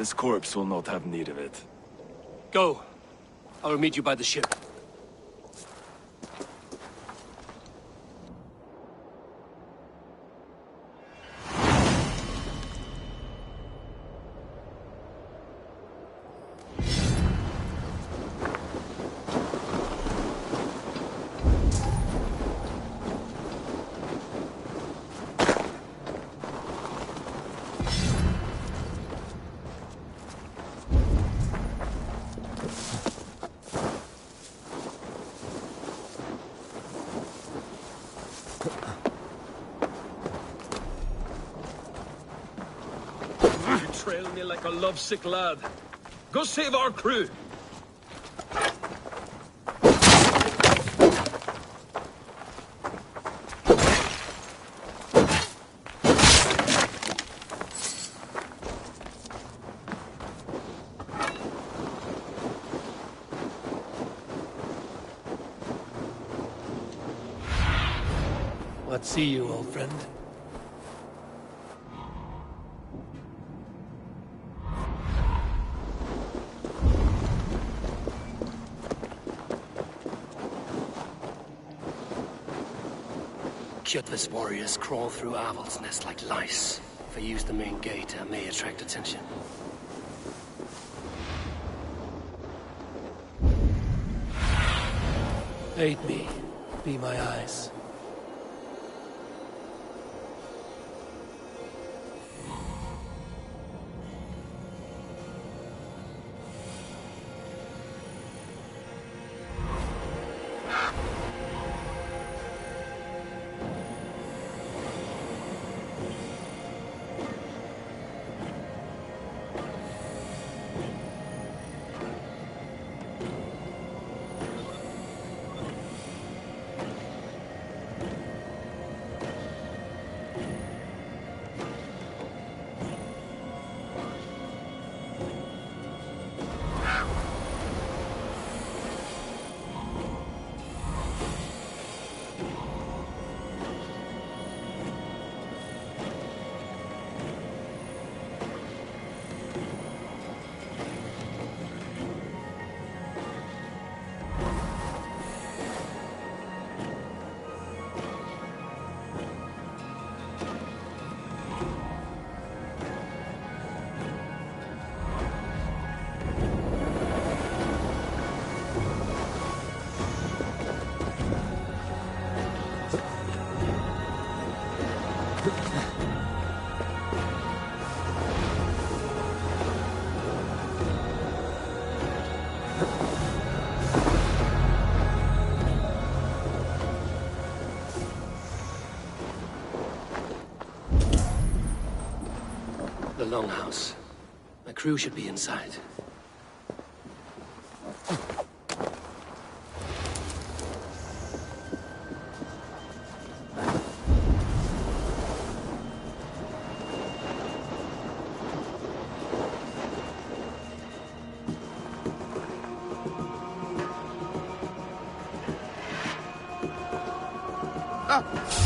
This corpse will not have need of it. Go. I will meet you by the ship. Trail me like a lovesick lad. Go save our crew. What see you, old friend? Kjotve's warriors crawl through Aval's nest like lice. If I use the main gate, I may attract attention. Aid me. Be my eyes. The longhouse. My crew should be inside.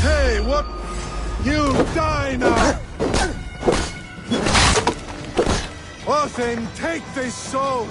Hey, what? You die now! Then take this soul!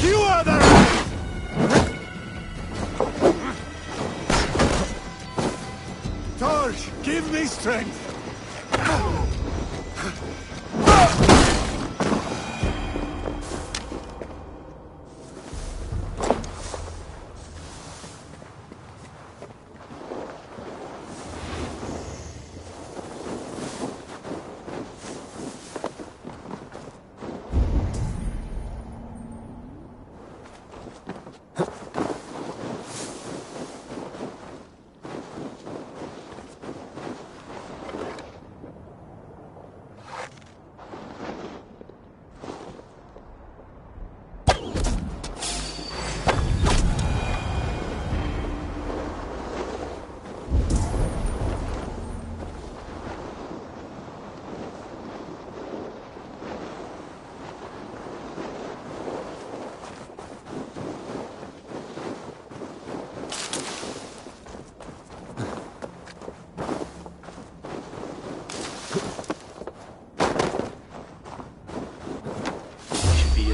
You are the right! Torch, give me strength!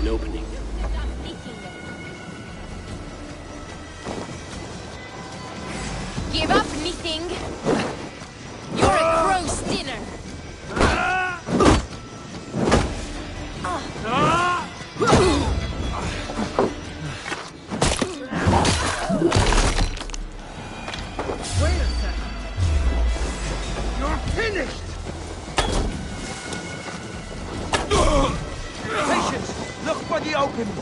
Opening. Give up anything. You're a gross dinner. Wait a second. You're finished. Patience. Look for the opening.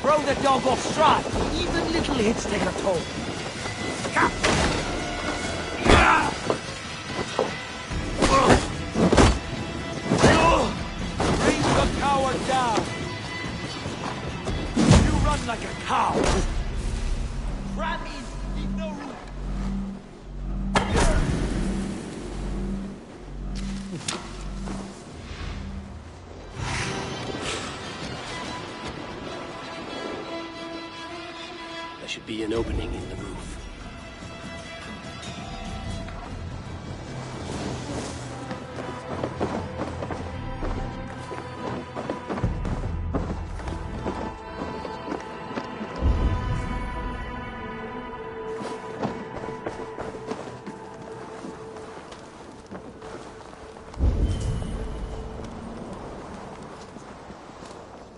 Throw the dog off stride. Even little hits take a toll. Bring the coward down. You run like a cow. Grab in. Leave no room. There should be an opening in the roof.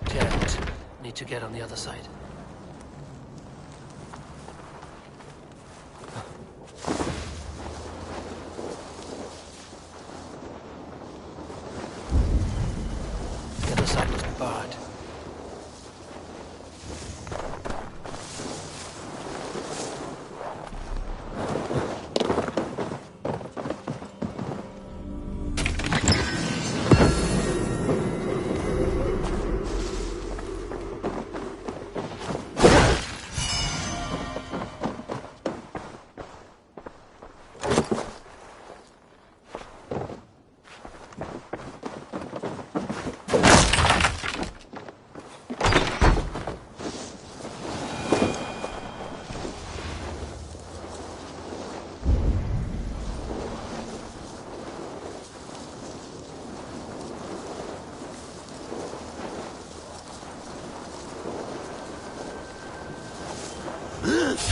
Can't. Need to get on the other side. The other side must be barred.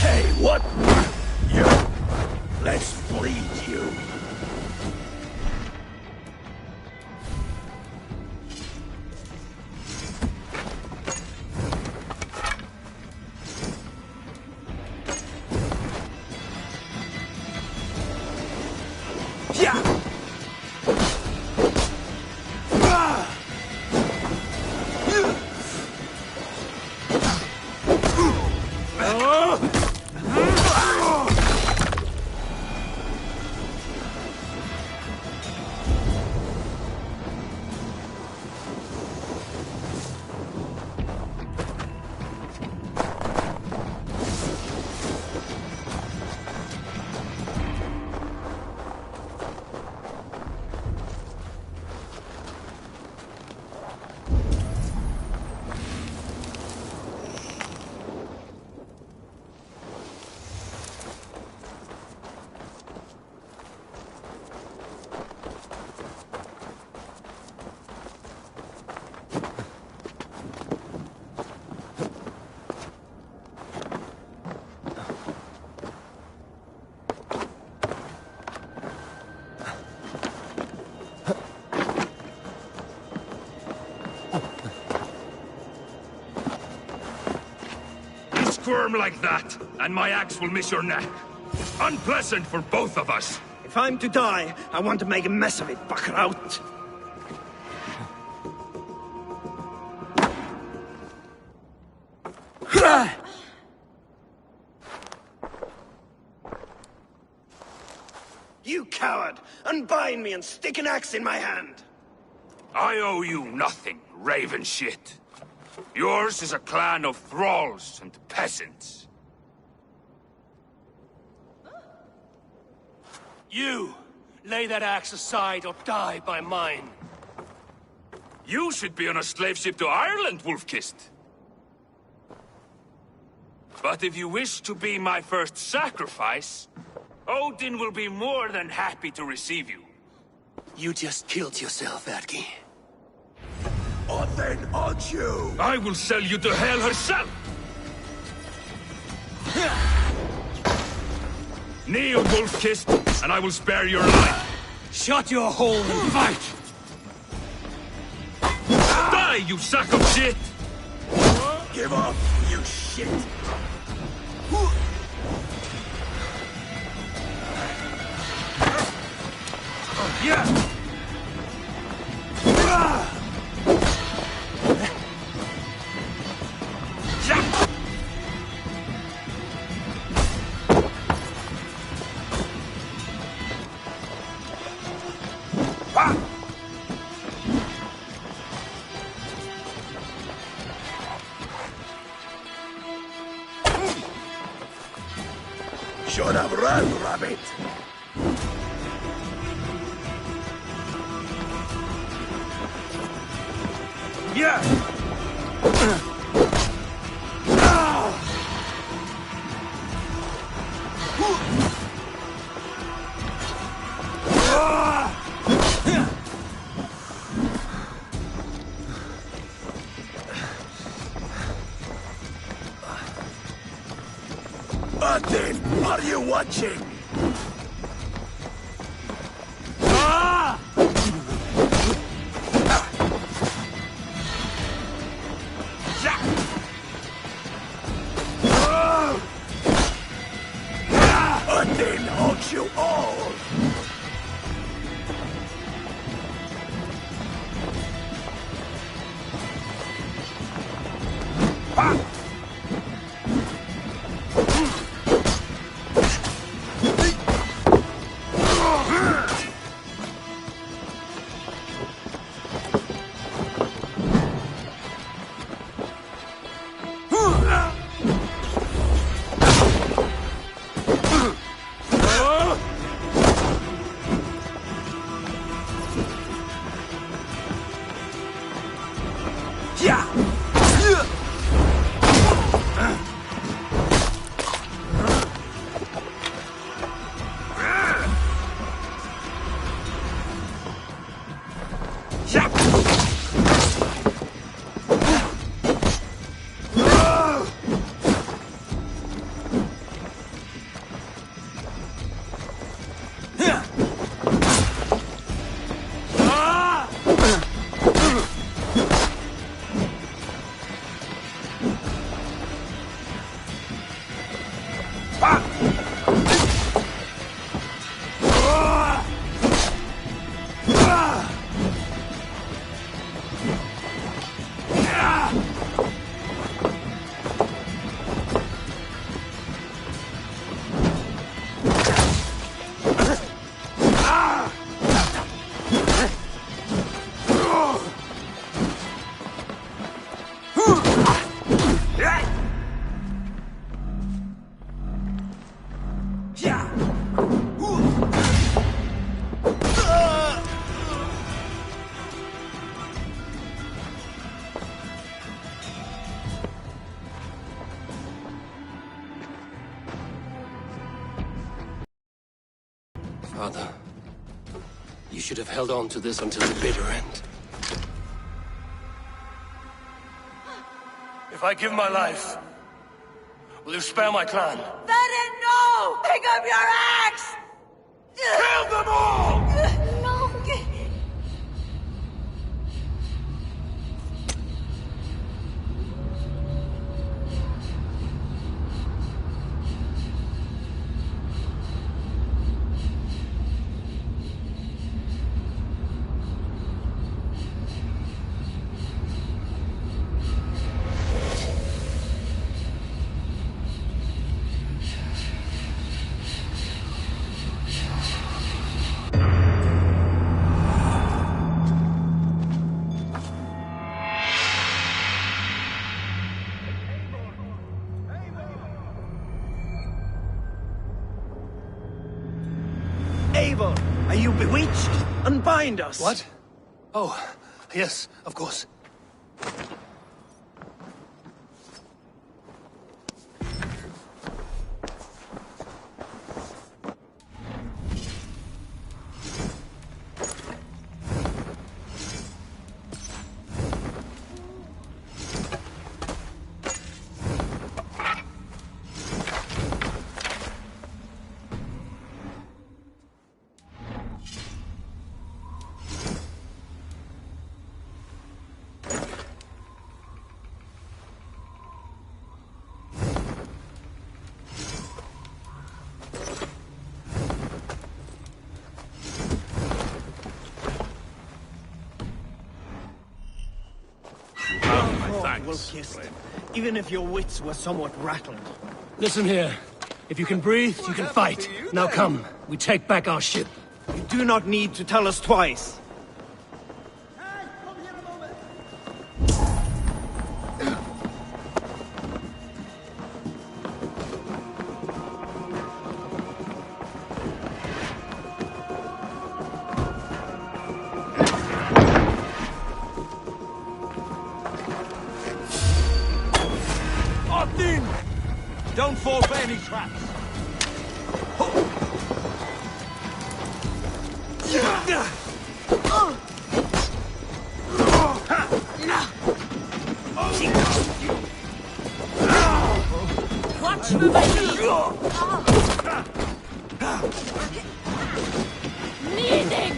Hey, what? You. Let's bleed you. Yeah. firm like that, and my axe will miss your neck. Unpleasant for both of us. If I'm to die, I want to make a mess of it, Buckraut. You coward! Unbind me and stick an axe in my hand! I owe you nothing, raven shit. Yours is a clan of thralls and peasants. You! Lay that axe aside or die by mine. You should be on a slave ship to Ireland, Wolf-Kissed. But if you wish to be my first sacrifice, Odin will be more than happy to receive you. You just killed yourself, Adki. Odin, aren't you? I will sell you to hell herself! Kneel, Wolf-Kissed, and I will spare your life. Shut your hole and fight! Die, you sack of shit! Give up, you shit! Yeah! Should have run, rabbit! Yeah! Odin, are you watching? Odin holds you all! Father, you should have held on to this until the bitter end. If I give my life, will you spare my clan? Then no! Pick up your axe! Kill them all! No! evil. Are you bewitched? Unbind us. What? Oh, yes, of course. Well kissed. Even if your wits were somewhat rattled. Listen here. If you can breathe, you can fight. Now come, we take back our ship. You do not need to tell us twice. Don't fall for any traps. Watch for my Kneading!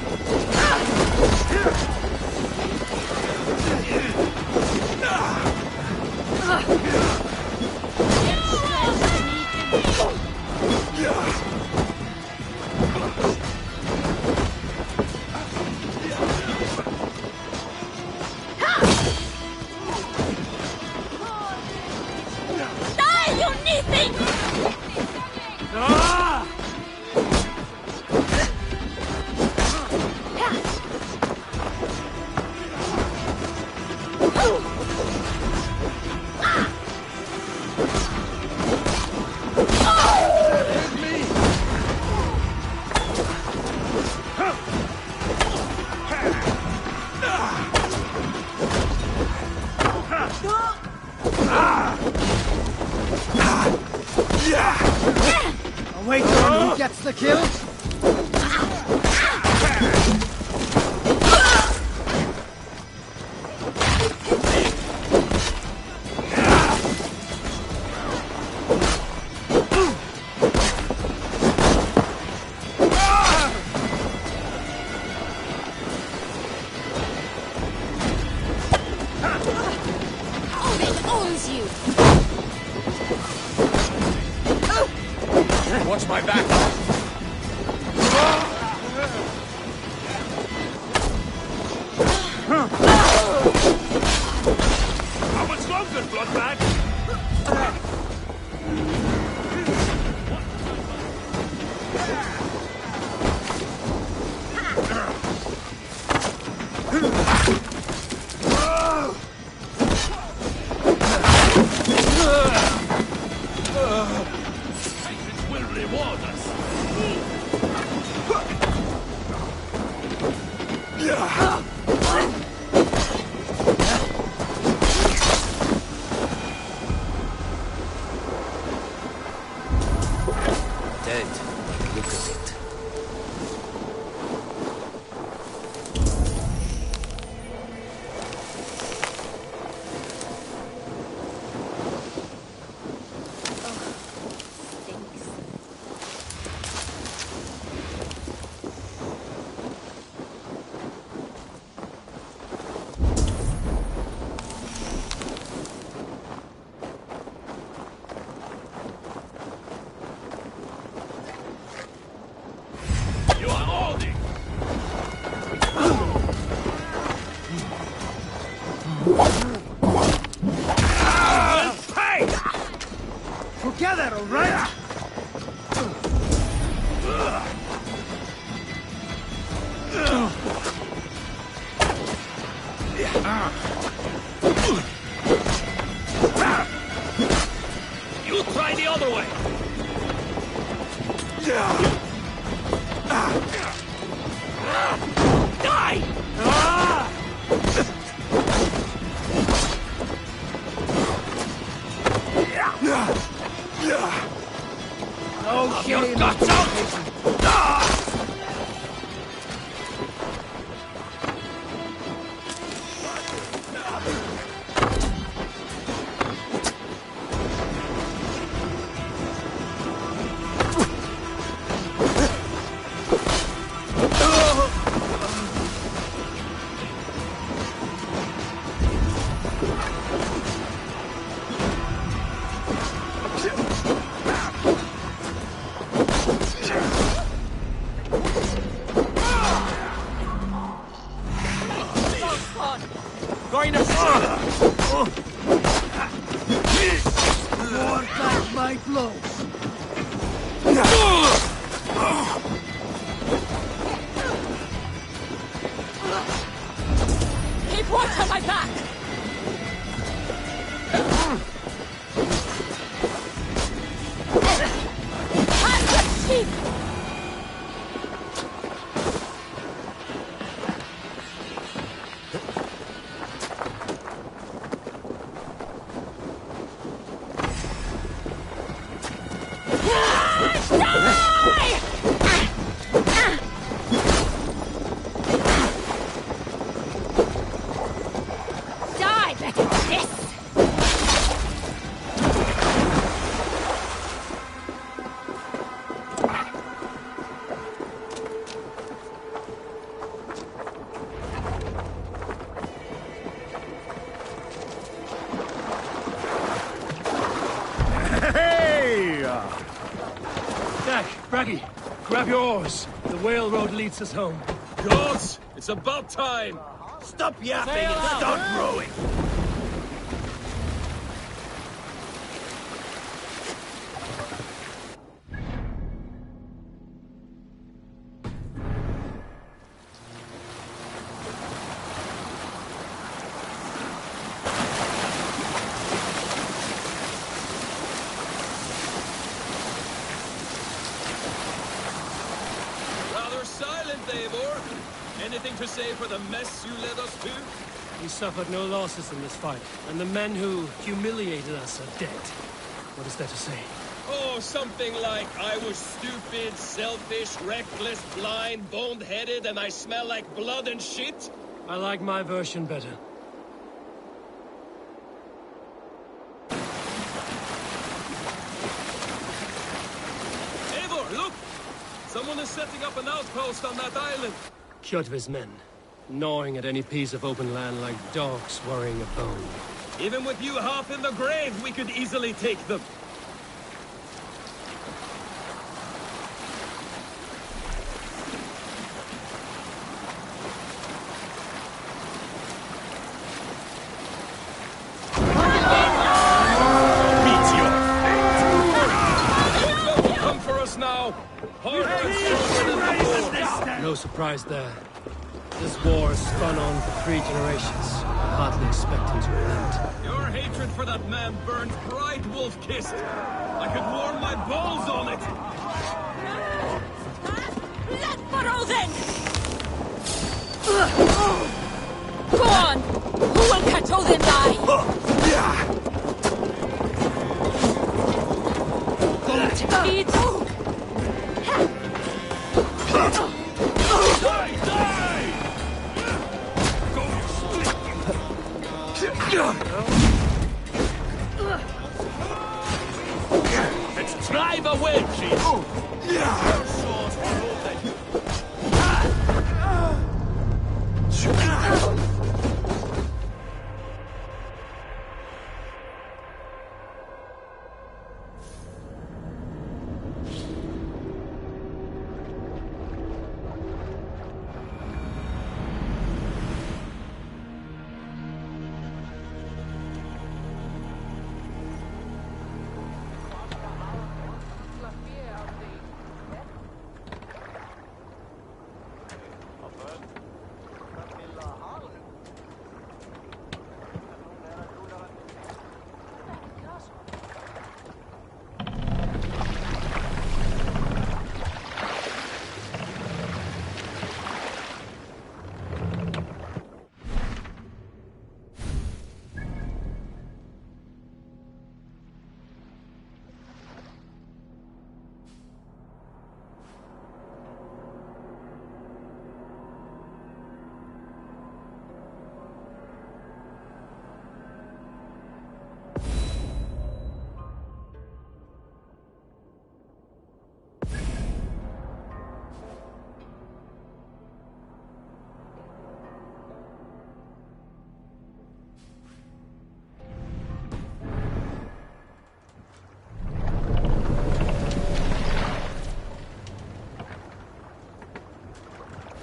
Wait on who gets the kill? Watch my back. How much longer, bloodbag? Will reward us. Dead. Look at it. You are holding. Hey! Together, all right? You try the other way. No Your shame. guts out! Going to More back my blows. Keep watch on my back! Catch the sheep! Die better than this! Hey! Jack, Braggy, grab your oars. The whale road leads us home. Gods, it's about time. Stop yapping and start rowing. Rather silent, Eivor. Anything to say for the mess you led us to? We suffered no losses in this fight, and the men who humiliated us are dead. What is there to say? Oh, something like, I was stupid, selfish, reckless, blind, bone-headed, and I smell like blood and shit? I like my version better. Eivor, look! Someone is setting up an outpost on that island. Kjotve's men, gnawing at any piece of open land like dogs worrying a bone. Even with you half in the grave, we could easily take them. Come for us now! Harder and stronger than before! No surprise there. This war has spun on for 3 generations. I hardly expect him to relent. Your hatred for that man burned bright wolf-kissed. I could warm my balls on it! Let Burrow then! Go on! Who will catch Odin die? Going to feed? Let's drive a wedge in!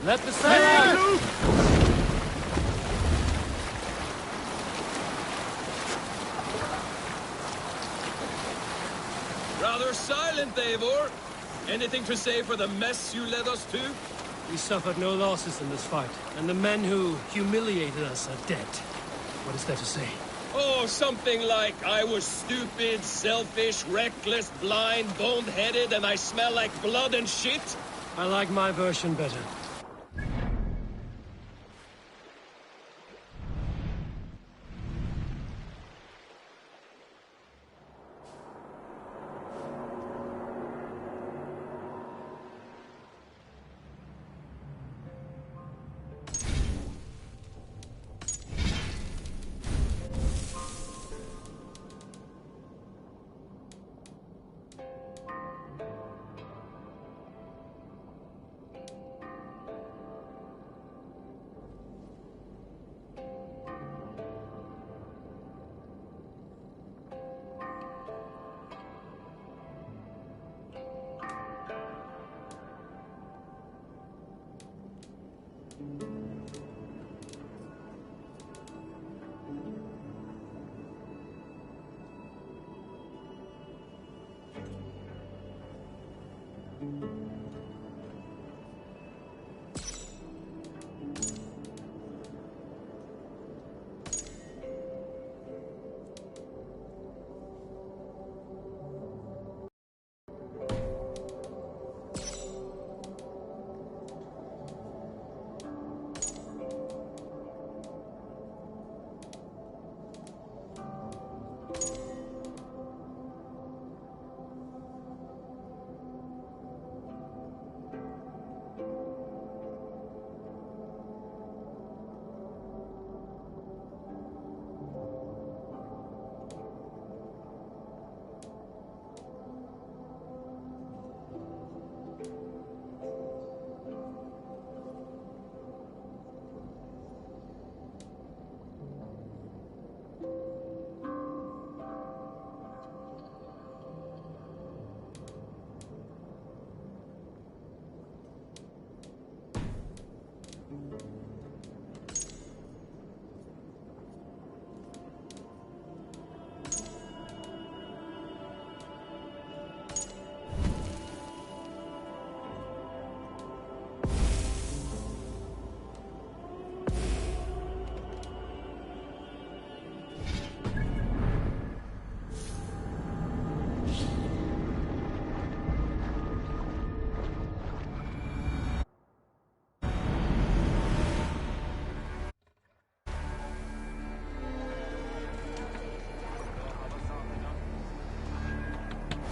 Let the sail out! Rather silent, Eivor. Anything to say for the mess you led us to? We suffered no losses in this fight, and the men who humiliated us are dead. What is there to say? Oh, something like, I was stupid, selfish, reckless, blind, bone-headed, and I smell like blood and shit? I like my version better.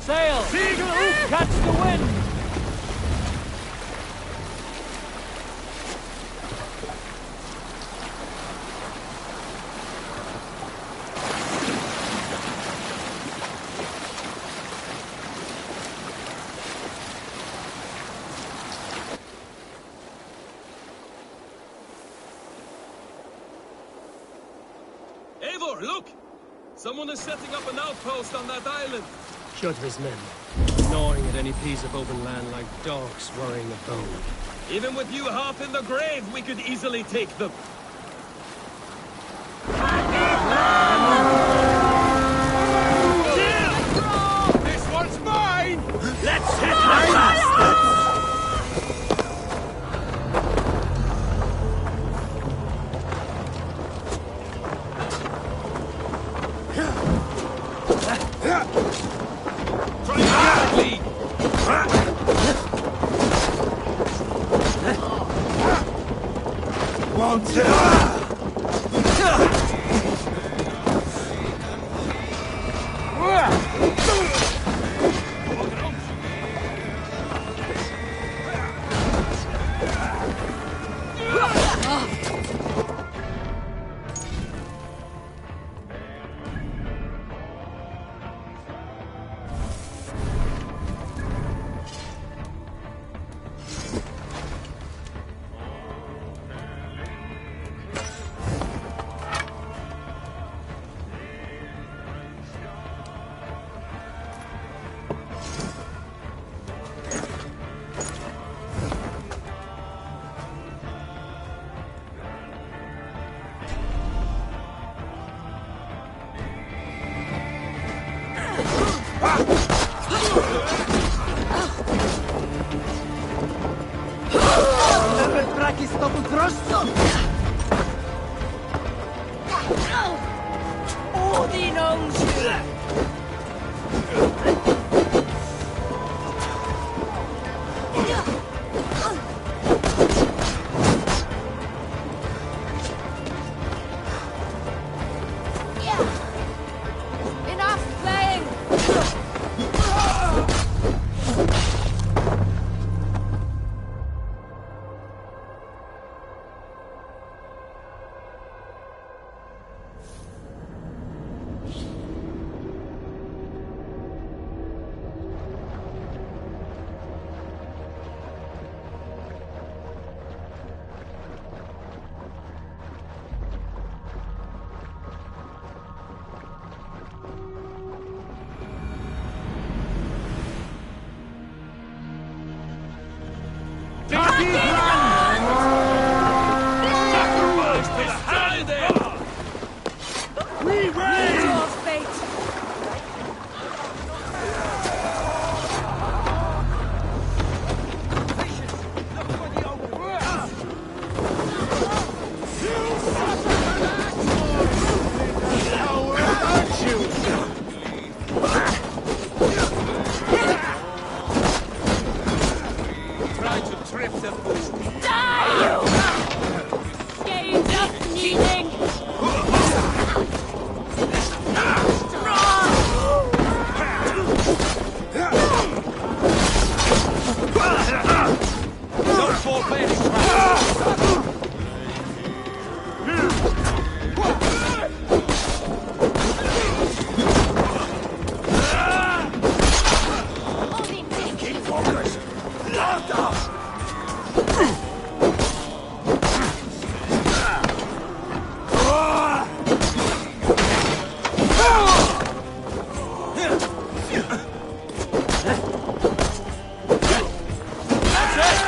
Sail! Catch the wind! Eivor, look! Someone is setting up an outpost on that island. Shudder's men, gnawing at any piece of open land like dogs worrying a bone. Even with you half in the grave, we could easily take them. This one's mine! Let's hit the bastards! Won't you? Nawet braki stopu grosso! Odin owns you! Enough playing! Sacrifice to the hand! Your fate! Try to trip the fool. Die, you! Gains up needing! Don't fall for any trap. That's it!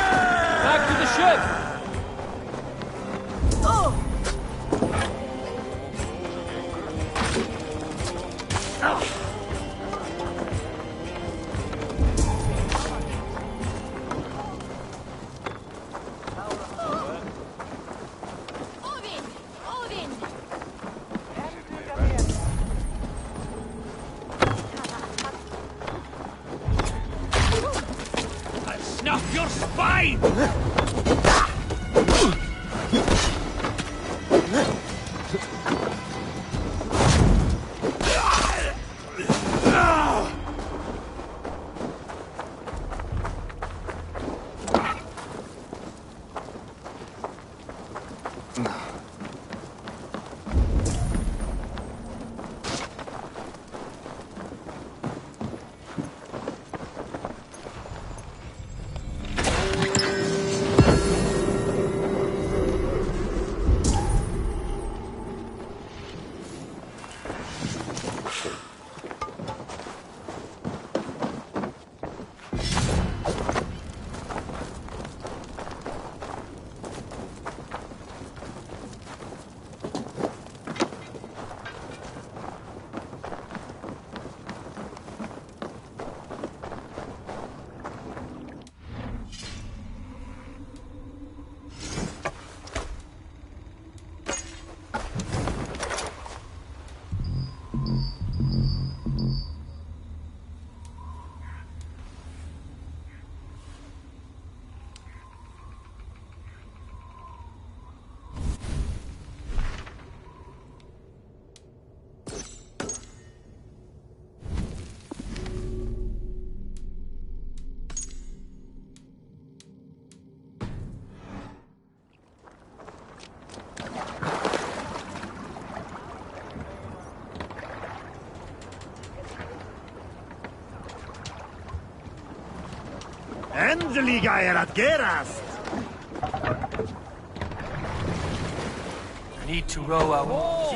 Back to the ship! Odin! Odin! I'll snuff your spine! Endelig är att gerast! I need to row our...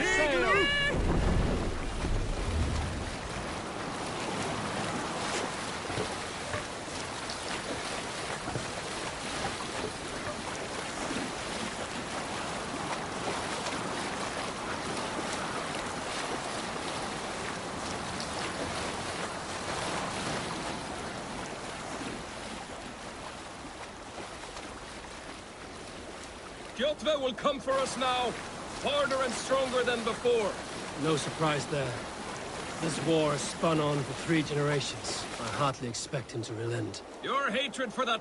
Skjotve will come for us now, harder and stronger than before. No surprise there. This war has spun on for 3 generations. I hardly expect him to relent. Your hatred for that...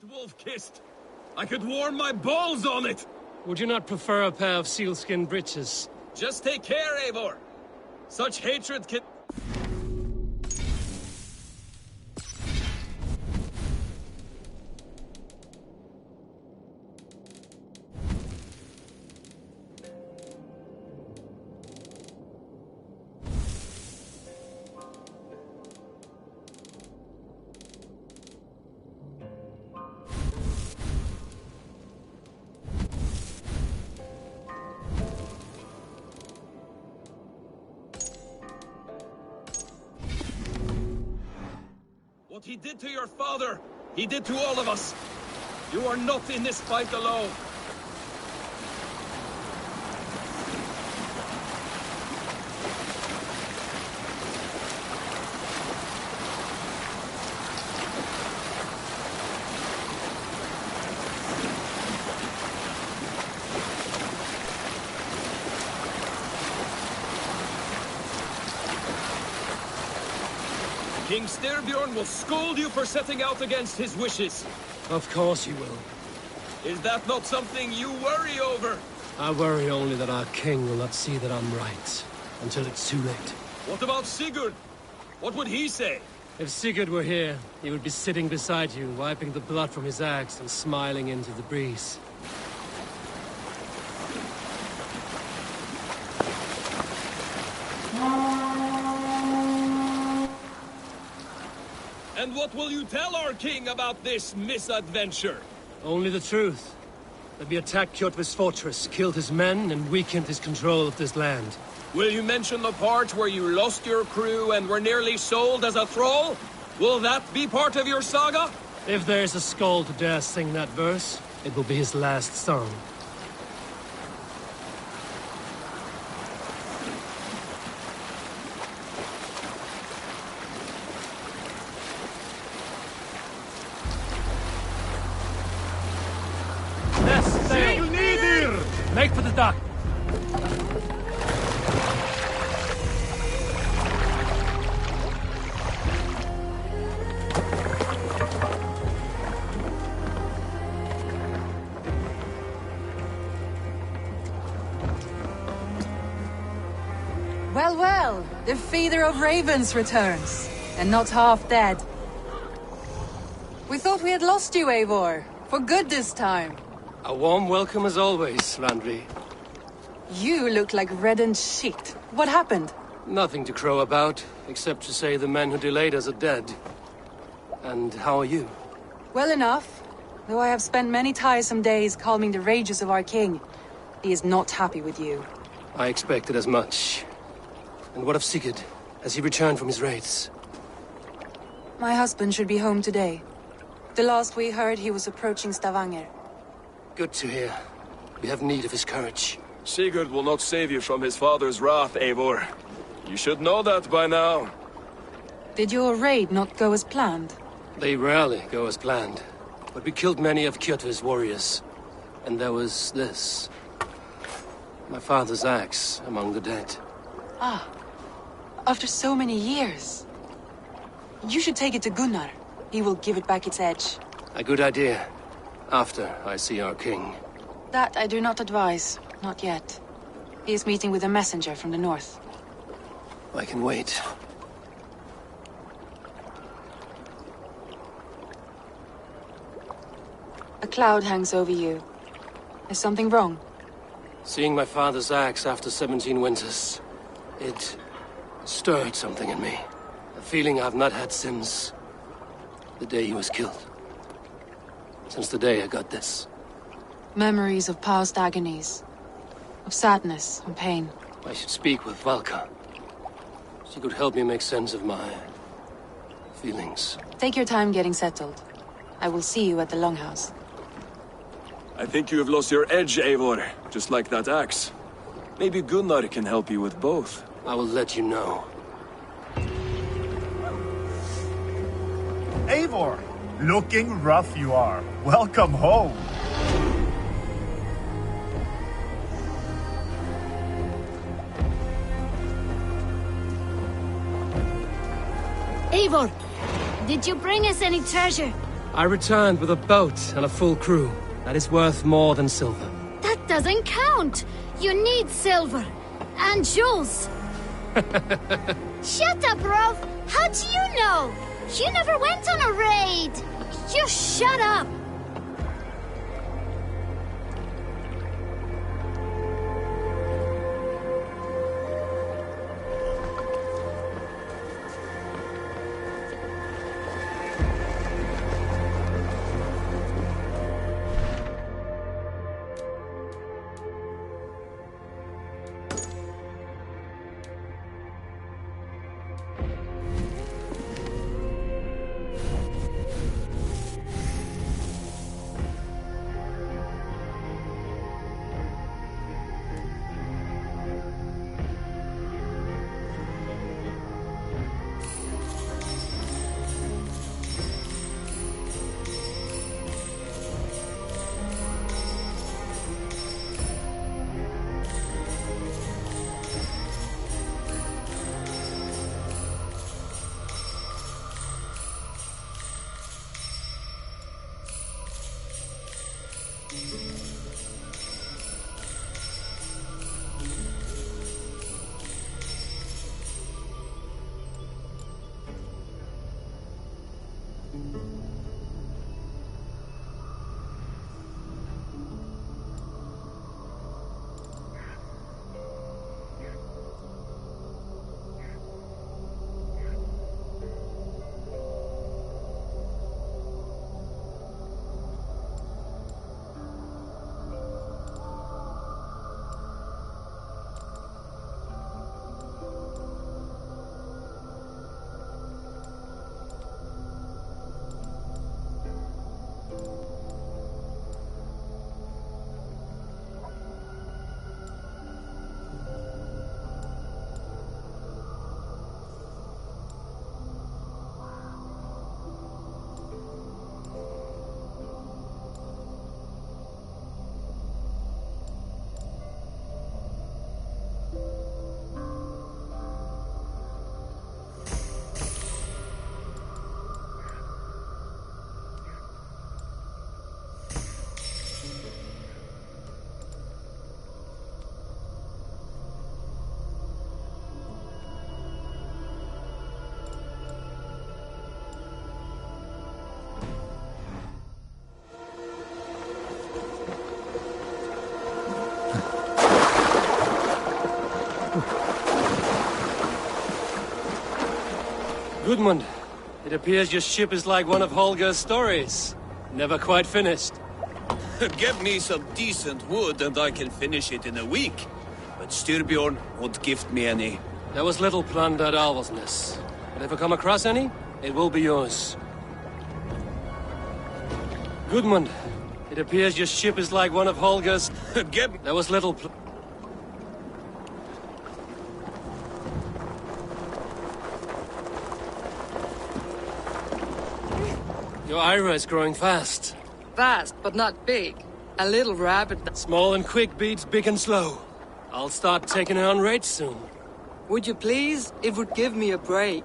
Wolf-kissed. I could warm my balls on it! Would you not prefer a pair of sealskin breeches? Just take care, Eivor! Such hatred can... What he did to your father, he did to all of us. You are not in this fight alone. King Styrbjorn will scold you for setting out against his wishes. Of course he will. Is that not something you worry over? I worry only that our king will not see that I'm right, until it's too late. What about Sigurd? What would he say? If Sigurd were here, he would be sitting beside you, wiping the blood from his axe and smiling into the breeze. And what will you tell our king about this misadventure? Only the truth. That we attacked Kjotve's fortress, killed his men, and weakened his control of this land. Will you mention the part where you lost your crew and were nearly sold as a thrall? Will that be part of your saga? If there's a skull to dare sing that verse, it will be his last song. Make for the dock! Well, well, the feeder of ravens returns, and not half dead. We thought we had lost you, Eivor, for good this time. A warm welcome as always, Randvi. You look like reddened shit. What happened? Nothing to crow about, except to say the men who delayed us are dead. And how are you? Well enough, though I have spent many tiresome days calming the rages of our king. He is not happy with you. I expected as much. And what of Sigurd? Has he returned from his raids? My husband should be home today. The last we heard, he was approaching Stavanger. Good to hear. We have need of his courage. Sigurd will not save you from his father's wrath, Eivor. You should know that by now. Did your raid not go as planned? They rarely go as planned. But we killed many of Kjotve's warriors. And there was this. My father's axe among the dead. Ah. After so many years. You should take it to Gunnar. He will give it back its edge. A good idea. After I see our king. That I do not advise. Not yet. He is meeting with a messenger from the north. I can wait. A cloud hangs over you. Is something wrong? Seeing my father's axe after 17 winters, it stirred something in me. A feeling I've not had since the day he was killed. Since the day I got this. Memories of past agonies. Of sadness and pain. I should speak with Valka. She could help me make sense of my feelings. Take your time getting settled. I will see you at the Longhouse. I think you have lost your edge, Eivor, just like that axe. Maybe Gunnar can help you with both. I will let you know. Eivor, looking rough you are. Welcome home. Eivor, did you bring us any treasure? I returned with a boat and a full crew. That is worth more than silver. That doesn't count. You need silver. And jewels. Shut up, Rolf. How do you know? You never went on a raid. You shut up. Gudmund, it appears your ship is like one of Holger's stories. Never quite finished. Give me some decent wood and I can finish it in a week. But Styrbjorn won't gift me any. There was little plunder at Alvesness. But if I come across any, it will be yours. Gudmund, it appears your ship is like one of Holger's... There was little Your Ira is growing fast. Fast, but not big. A little rabbit. Small and quick beats big and slow. I'll start taking her on raids soon. Would you please? It would give me a break.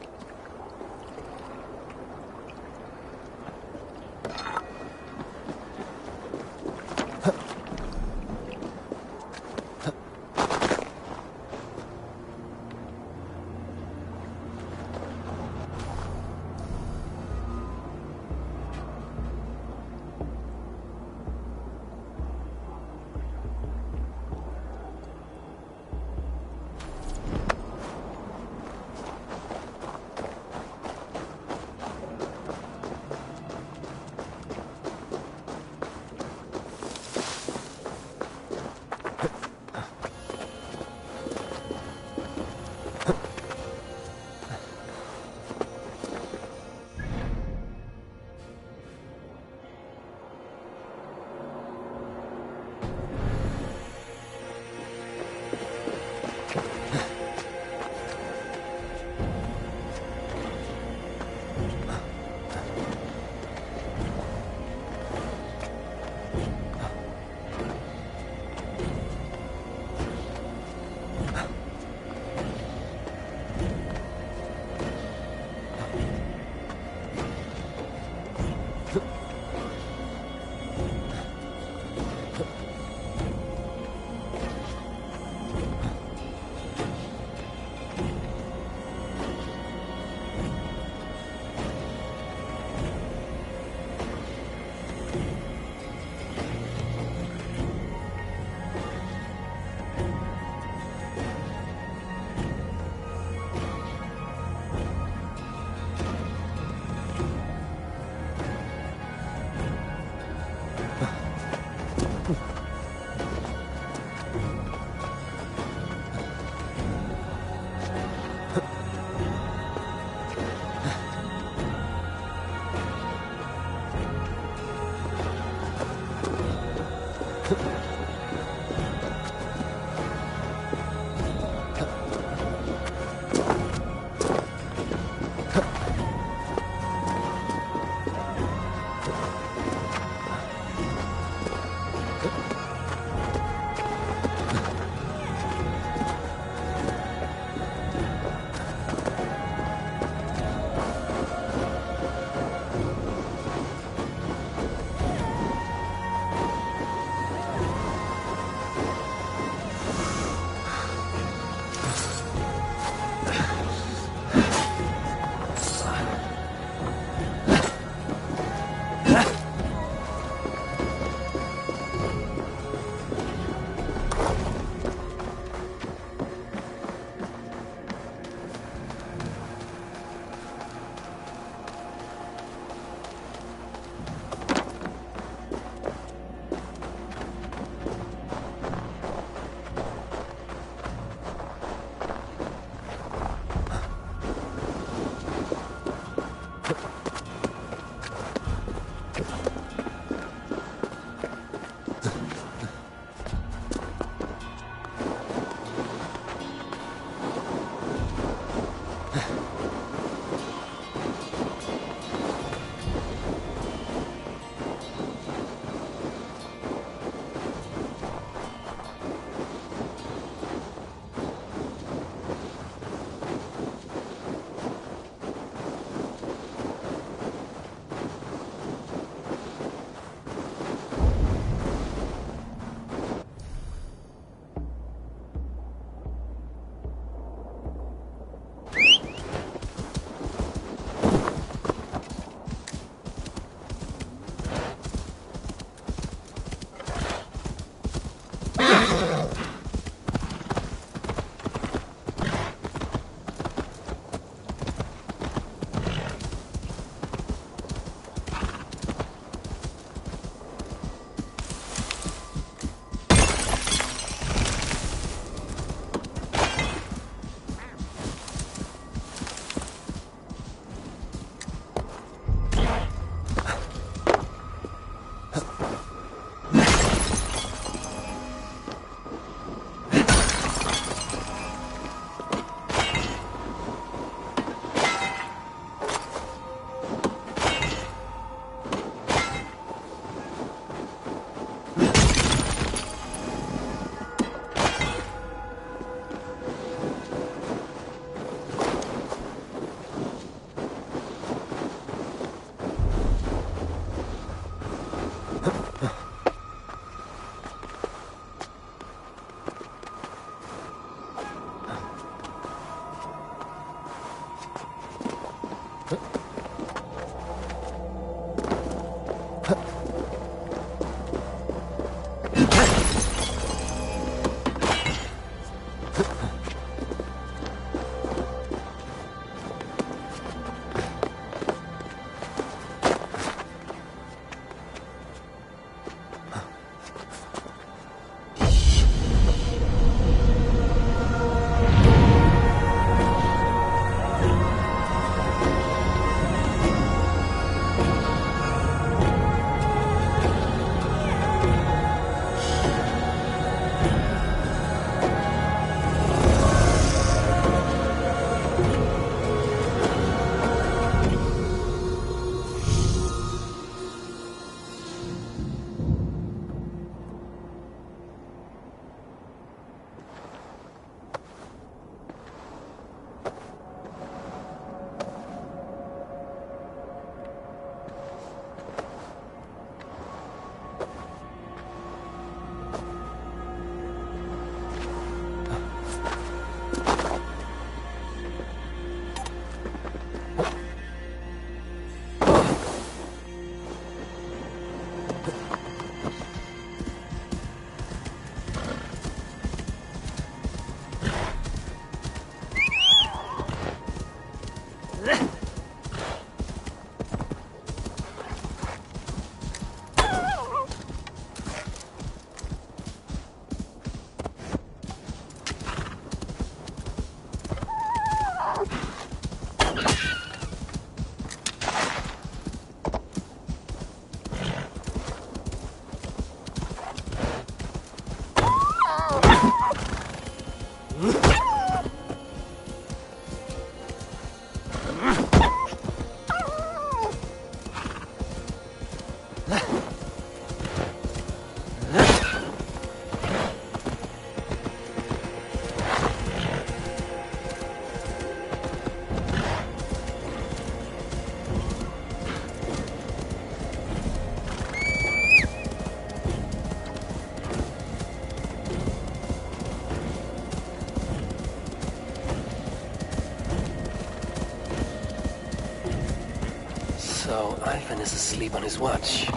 So, Ivan is asleep on his watch.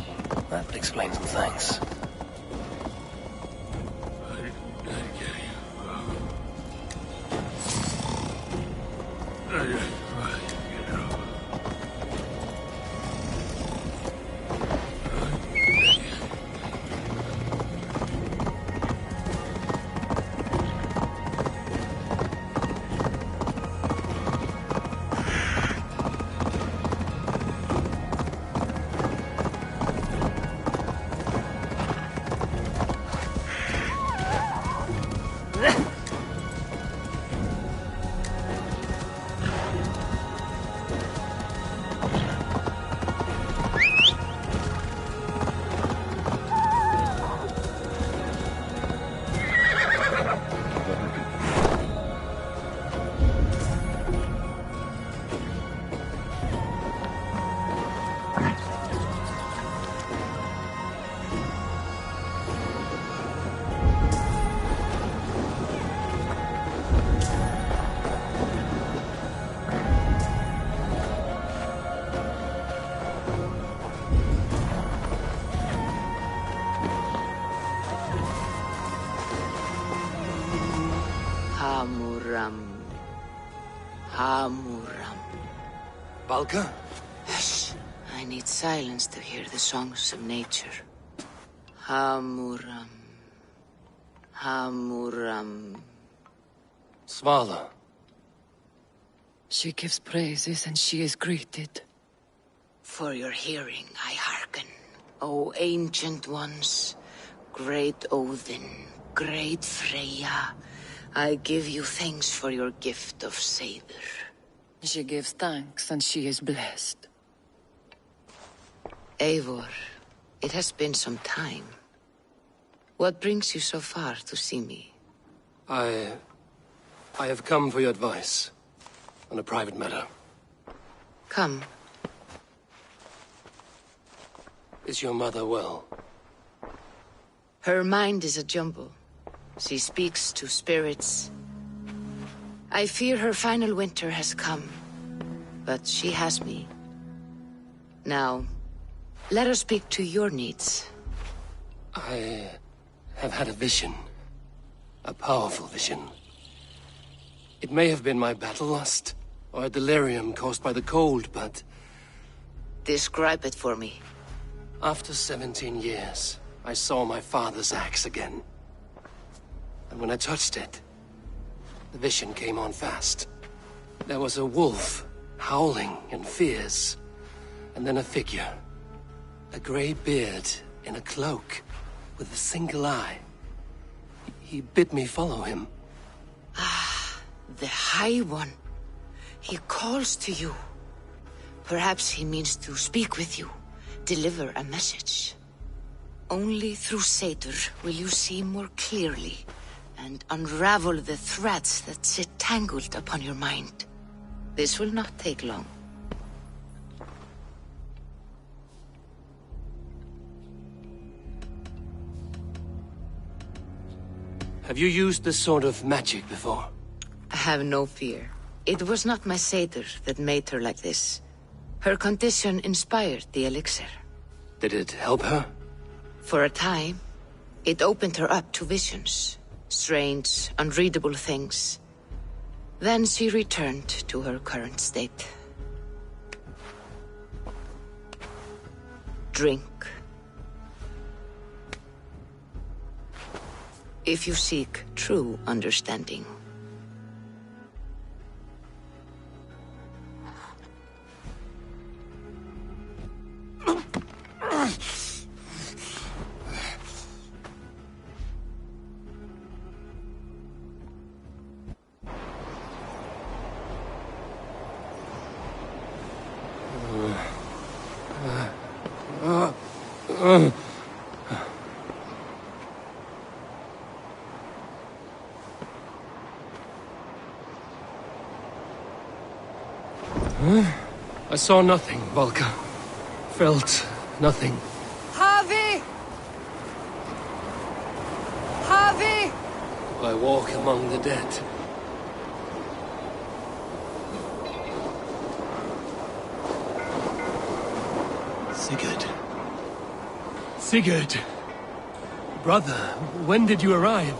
That would explain some things. Hamuram. Valka? Hush. I need silence to hear the songs of nature. Hamuram. Hamuram. Svala. She gives praises and she is greeted. For your hearing I hearken, O ancient ones, great Odin, great Freya. I give you thanks for your gift of savor. She gives thanks and she is blessed. Eivor, it has been some time. What brings you so far to see me? I have come for your advice on a private matter. Come. Is your mother well? Her mind is a jumble. She speaks to spirits. I fear her final winter has come. but she has me. Now, let us speak to your needs. I have had a vision. A powerful vision. It may have been my battle lust, or a delirium caused by the cold, but... Describe it for me. After 17 years, I saw my father's axe again. And when I touched it, the vision came on fast. There was a wolf, howling and fierce, and then a figure. A grey beard in a cloak, with a single eye. He bid me follow him. Ah, the High One. He calls to you. Perhaps he means to speak with you, deliver a message. Only through Satyr will you see more clearly and unravel the threads that sit tangled upon your mind. This will not take long. Have you used this sort of magic before? Have no fear. It was not my satyr that made her like this. Her condition inspired the elixir. Did it help her? For a time, it opened her up to visions. Strange, unreadable things. Then she returned to her current state. Drink. If you seek true understanding. I saw nothing, Valka. Felt nothing. Javi! Javi! I walk among the dead. Sigurd. Sigurd! Brother, when did you arrive?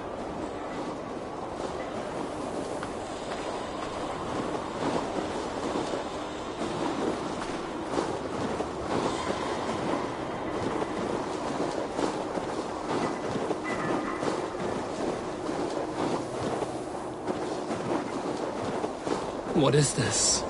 What is this?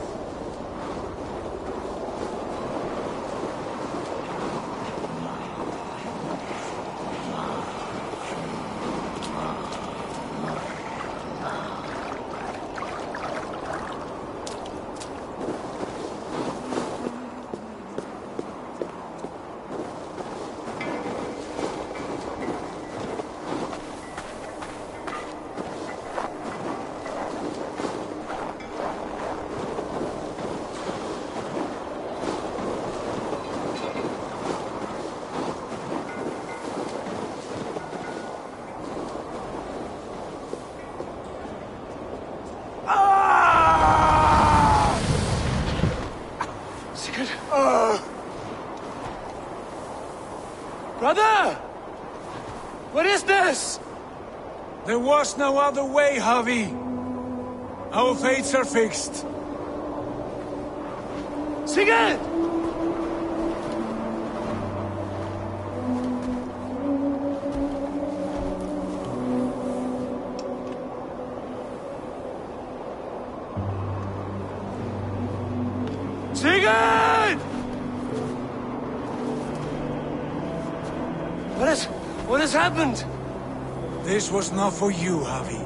Brother! What is this? There was no other way, Javi. Our fates are fixed. Sigurd! Sigurd! What has happened? This was not for you, Javi.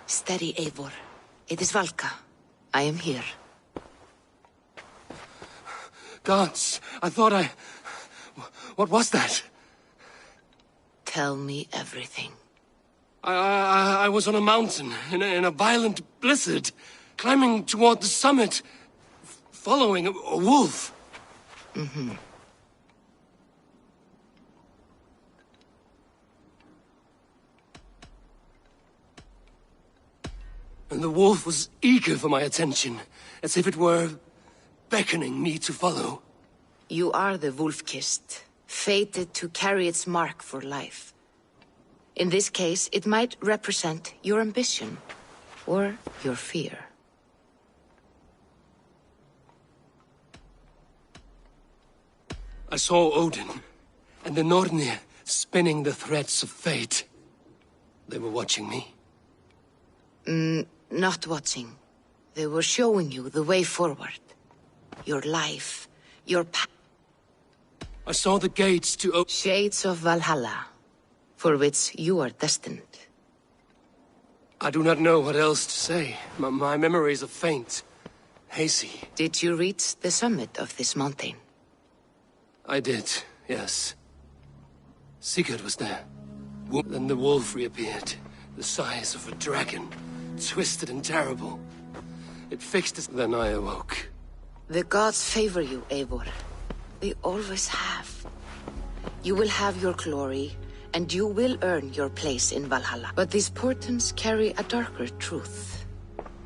Steady, Eivor. It is Valka. I am here. Gods, I thought I... What was that? Tell me everything. I was on a mountain in a violent blizzard, climbing toward the summit, following a wolf. Mm-hmm. And the wolf was eager for my attention, as if it were beckoning me to follow. You are the wolf-kissed, fated to carry its mark for life. In this case, it might represent your ambition, or your fear. I saw Odin, and the Nornir spinning the threads of fate. They were watching me. Not watching. They were showing you the way forward. Your life, your path. I saw the gates to Shades of Valhalla, for which you are destined. I do not know what else to say. My memories are faint, hazy. Did you reach the summit of this mountain? I did, yes. Sigurd was there. Then the wolf reappeared, the size of a dragon, twisted and terrible. It fixed us. Then I awoke. The gods favor you, Eivor. They always have. You will have your glory, and you will earn your place in Valhalla. But these portents carry a darker truth.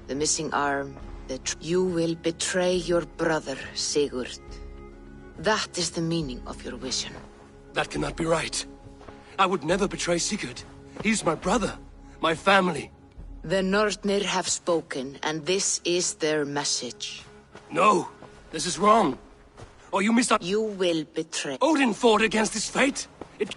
The missing arm, you will betray your brother, Sigurd. That is the meaning of your vision. That cannot be right. I would never betray Sigurd. He's my brother, my family. The Nornir have spoken, and this is their message. No, this is wrong. Or you missed out. You will betray. Odin fought against his fate. It...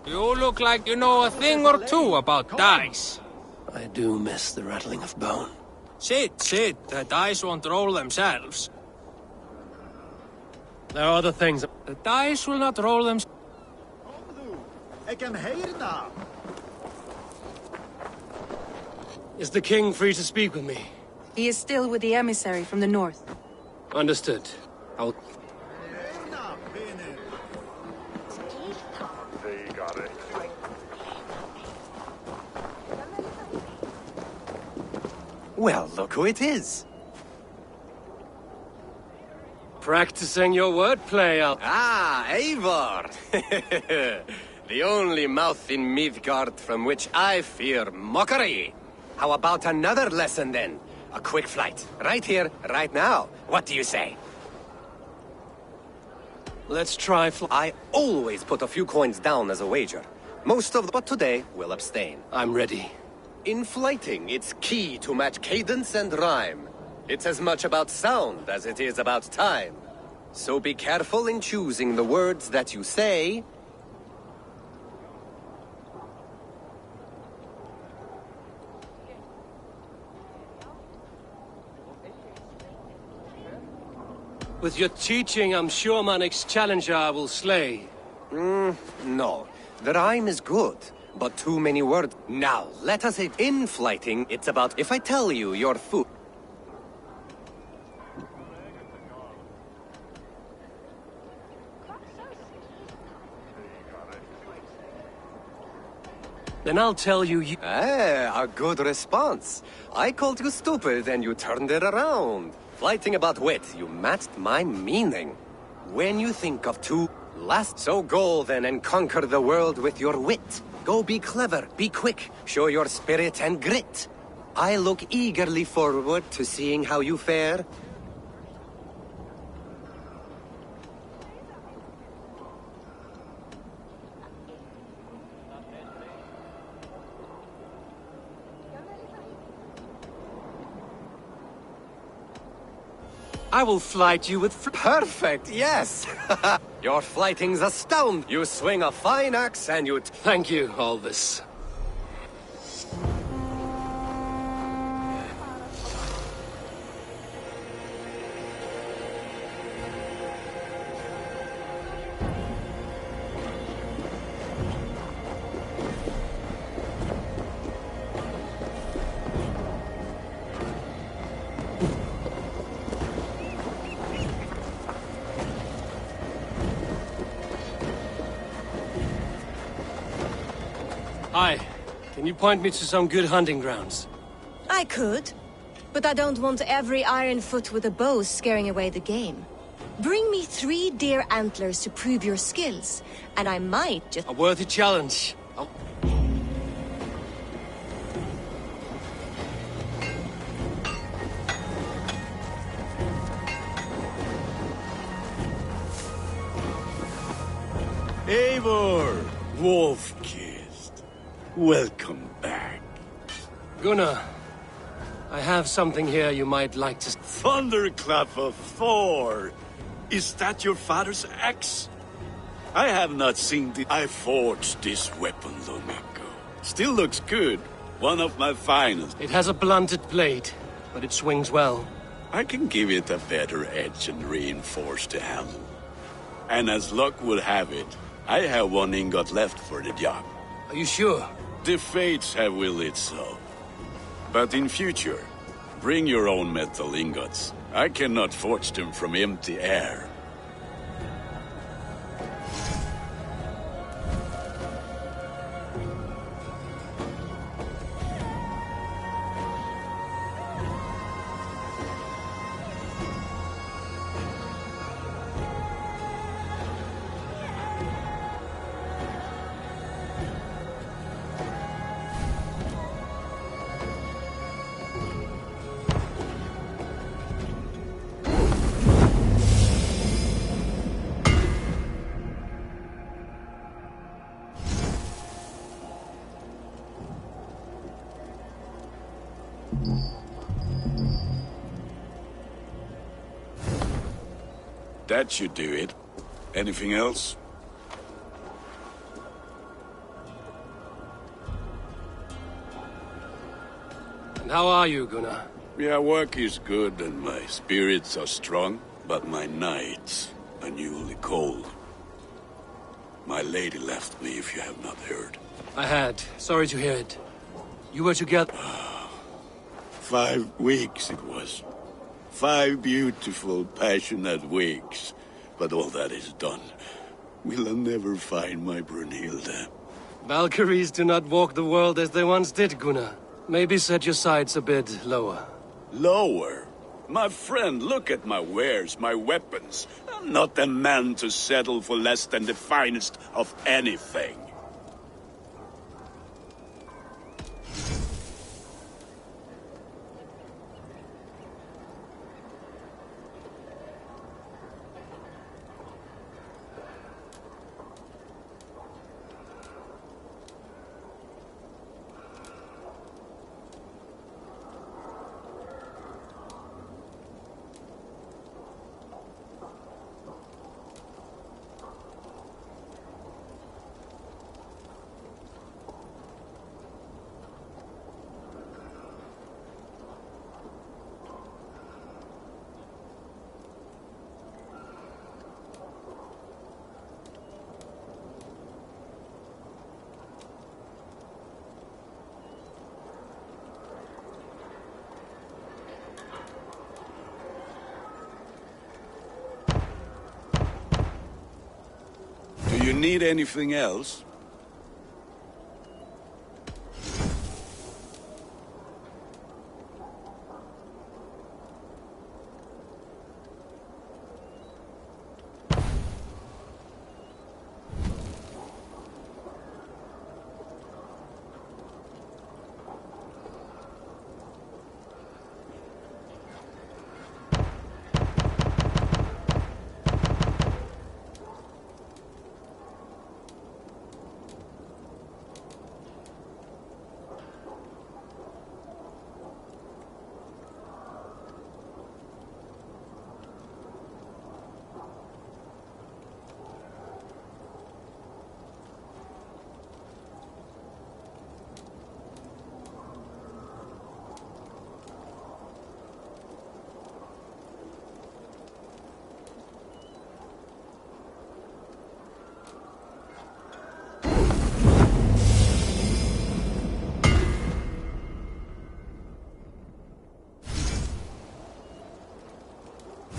You look like you know a thing or two about dice. I do miss the rattling of bone. Sit. The dice won't roll themselves. There are other things. The dice will not roll themselves. Is the king free to speak with me? He is still with the emissary from the north. Understood. I'll... Well, look who it is. Practicing your wordplay, Ah, Eivor! The only mouth in Midgard from which I fear mockery. How about another lesson then? A quick flight. Right here, right now. What do you say? Let's try I always put a few coins down as a wager. But today, we'll abstain. I'm ready. In flighting, it's key to match cadence and rhyme. It's as much about sound as it is about time. So be careful in choosing the words that you say. With your teaching, I'm sure my next challenger I will slay. No. The rhyme is good, but too many words. Now, let us say in flighting, it's about if I tell you your food. Then I'll tell you A good response. I called you stupid and you turned it around. Flighting about wit, you matched my meaning. When you think of so go then and conquer the world with your wit. Go be clever, be quick, show your spirit and grit. I look eagerly forward to seeing how you fare. I will flight you with... Perfect, yes! Your flighting's astounding. You swing a fine axe and you... Thank you, Alvis. Hi. Can you point me to some good hunting grounds? I could, but I don't want every iron foot with a bow scaring away the game. Bring me 3 deer antlers to prove your skills, and I might just... A worthy challenge. Eivor, Wolf-kissed. Welcome back. Gunnar, I have something here you might like to... Thunderclap of Thor! Is that your father's axe? I have not seen I forged this weapon long ago. Still looks good. One of my finest. It has a blunted blade, but it swings well. I can give it a better edge and reinforce the handle. And as luck would have it, I have 1 ingot left for the job. Are you sure? The fates have willed it so. But in future, bring your own metal ingots. I cannot forge them from empty air. That should do it. Anything else? And how are you, Gunnar? Yeah, work is good and my spirits are strong, but my nights are newly cold. My lady left me, if you have not heard. I had. Sorry to hear it. You were together... 5 weeks it was. 5 beautiful, passionate weeks. But all that is done. Will I never find my Brunhilde? Valkyries do not walk the world as they once did, Gunnar. Maybe set your sights a bit lower. Lower? My friend, look at my wares, my weapons. I'm not a man to settle for less than the finest of anything. Do you need anything else?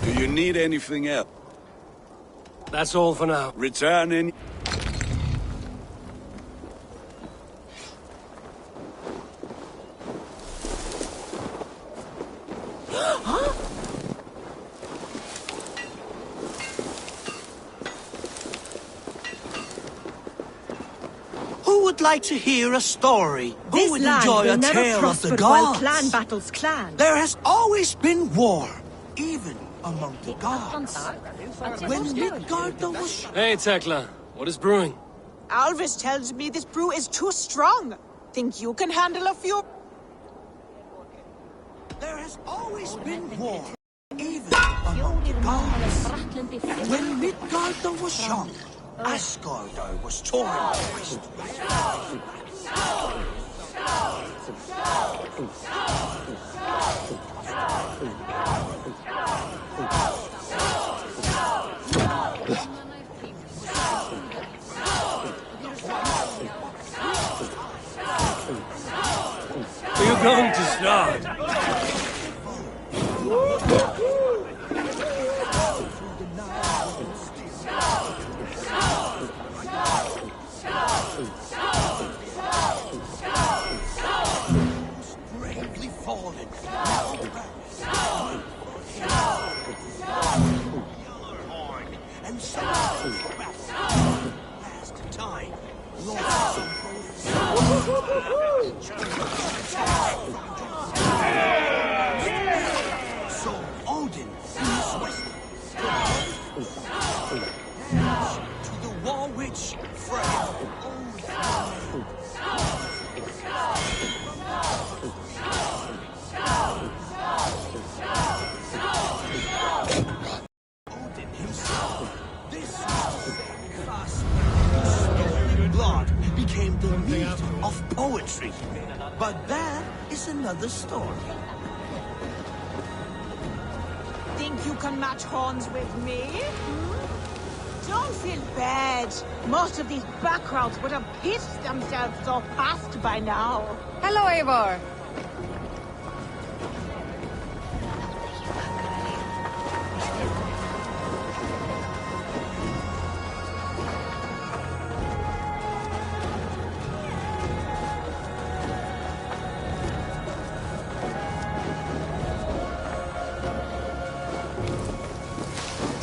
Do you need anything else? That's all for now. Return in... Who would like to hear a story? Who This would land enjoy will a never tale of prosper the while gods? clan battles clan. There has always been war, even among the gods. When Midgard was... Hey, Tekla. What is brewing? Alvis tells me this brew is too strong. Think you can handle a few? There has always been war, even among the gods. When Midgard was young, Asgard was torn first. Are you going to start? Bravely fallen. And so last time, so Odin to the war witch Freya. Odin himself. This stolen blood became the meat of poetry. But that is another story. Think you can match horns with me? Hmm? Don't feel bad. Most of these backgrounds would have pissed themselves so fast by now. Hello, Eivor.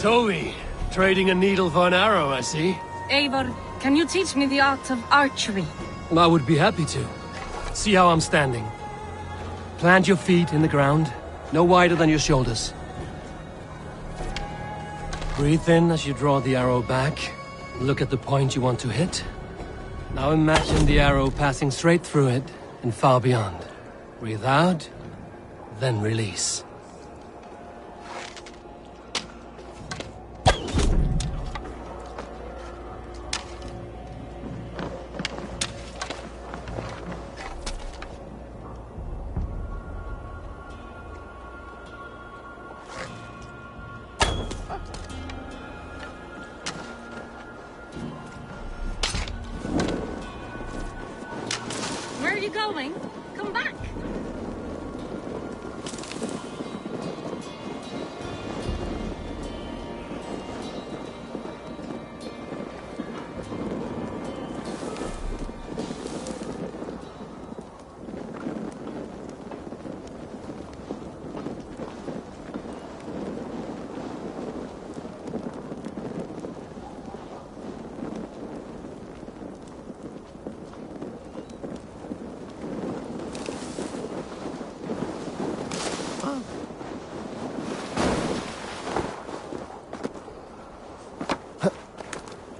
So we trading a needle for an arrow, I see. Eivor, can you teach me the art of archery? I would be happy to. See how I'm standing. Plant your feet in the ground, no wider than your shoulders. Breathe in as you draw the arrow back. Look at the point you want to hit. Now imagine the arrow passing straight through it and far beyond. Breathe out, then release. Where are you going? Come back!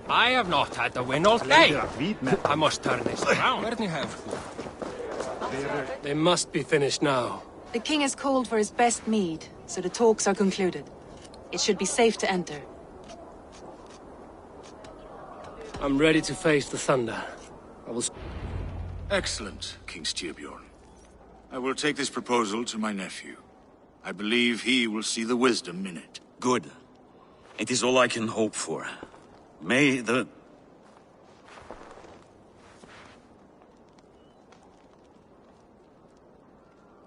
I have not had the wind all day. I must turn this around. They must be finished now. The king has called for his best mead, so the talks are concluded. It should be safe to enter. I'm ready to face the thunder. I will... Excellent, King Styrbjorn. I will take this proposal to my nephew. I believe he will see the wisdom in it. Good. It is all I can hope for. May the...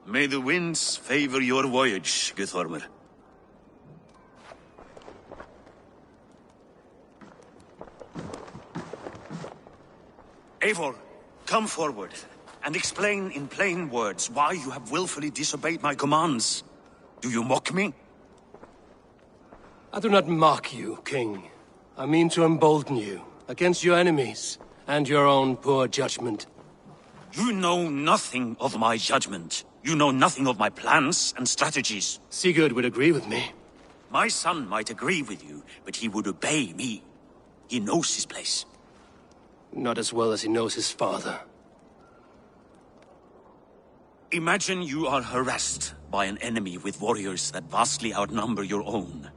May the winds favor your voyage, Guthormer. Eivor, come forward and explain in plain words why you have willfully disobeyed my commands. Do you mock me? I do not mock you, King. I mean to embolden you against your enemies and your own poor judgment. You know nothing of my judgment. You know nothing of my plans and strategies. Sigurd would agree with me. My son might agree with you, but he would obey me. He knows his place. Not as well as he knows his father. Imagine you are harassed by an enemy with warriors that vastly outnumber your own.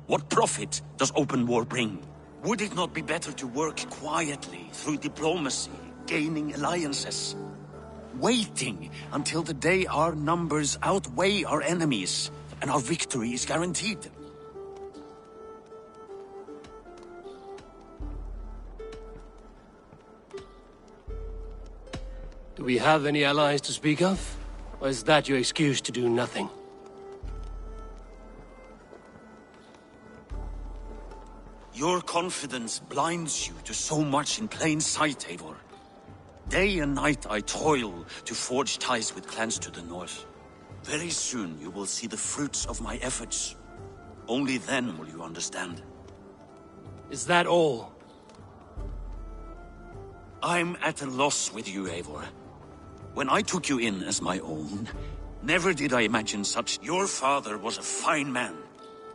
What profit does open war bring? Would it not be better to work quietly through diplomacy, gaining alliances? Waiting until the day our numbers outweigh our enemies and our victory is guaranteed. Do we have any allies to speak of? Or is that your excuse to do nothing? Your confidence blinds you to so much in plain sight, Eivor. Day and night I toil to forge ties with clans to the north. Very soon you will see the fruits of my efforts. Only then will you understand. Is that all? I'm at a loss with you, Eivor. When I took you in as my own, never did I imagine such... Your father was a fine man.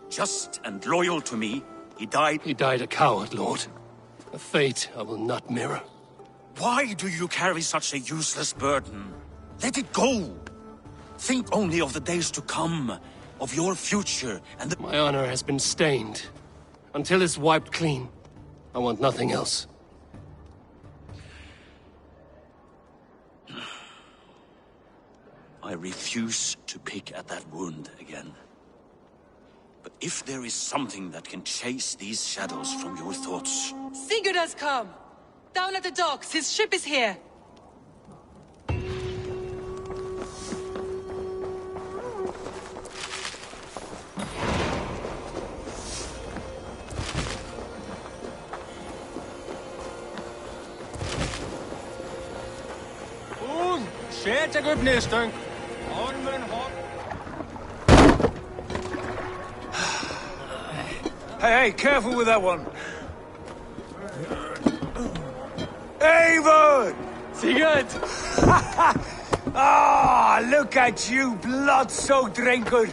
Just and loyal to me. He died... He died a coward, Lord. A fate I will not mirror. Why do you carry such a useless burden? Let it go! Think only of the days to come, of your future, and the... My honor has been stained. Until it's wiped clean, I want nothing else. I refuse to pick at that wound again. But if there is something that can chase these shadows from your thoughts... Sigurd has come! Down at the docks, his ship is here! Shit, a good nestern. Hey, careful with that one. Eivor! Sigurd! Ah, look at you, blood-soaked drinker.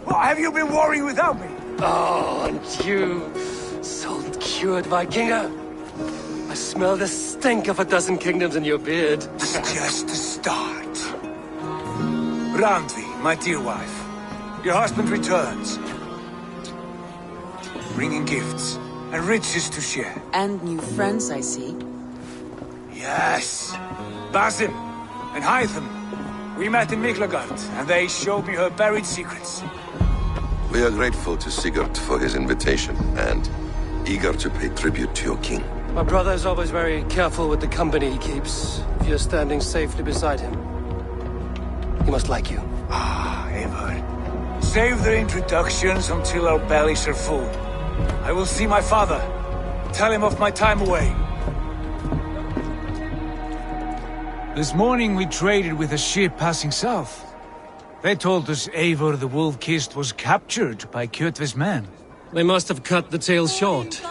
What have you been worrying without me? Oh, and you, salt-cured Vikinger. I smell the stink of a dozen kingdoms in your beard. It's just the start. Randvi, my dear wife, your husband returns. Bringing gifts and riches to share. And new friends, I see. Yes. Basim and Hytham. We met in Miklagard, and they showed me her buried secrets. We are grateful to Sigurd for his invitation, and eager to pay tribute to your king. My brother is always very careful with the company he keeps. If you're standing safely beside him, he must like you. Ah, Eivor. Save the introductions until our bellies are full. I will see my father. Tell him of my time away. This morning we traded with a ship passing south. They told us Eivor the Wolf-Kissed was captured by Kjotve's men. They must have cut the tale short.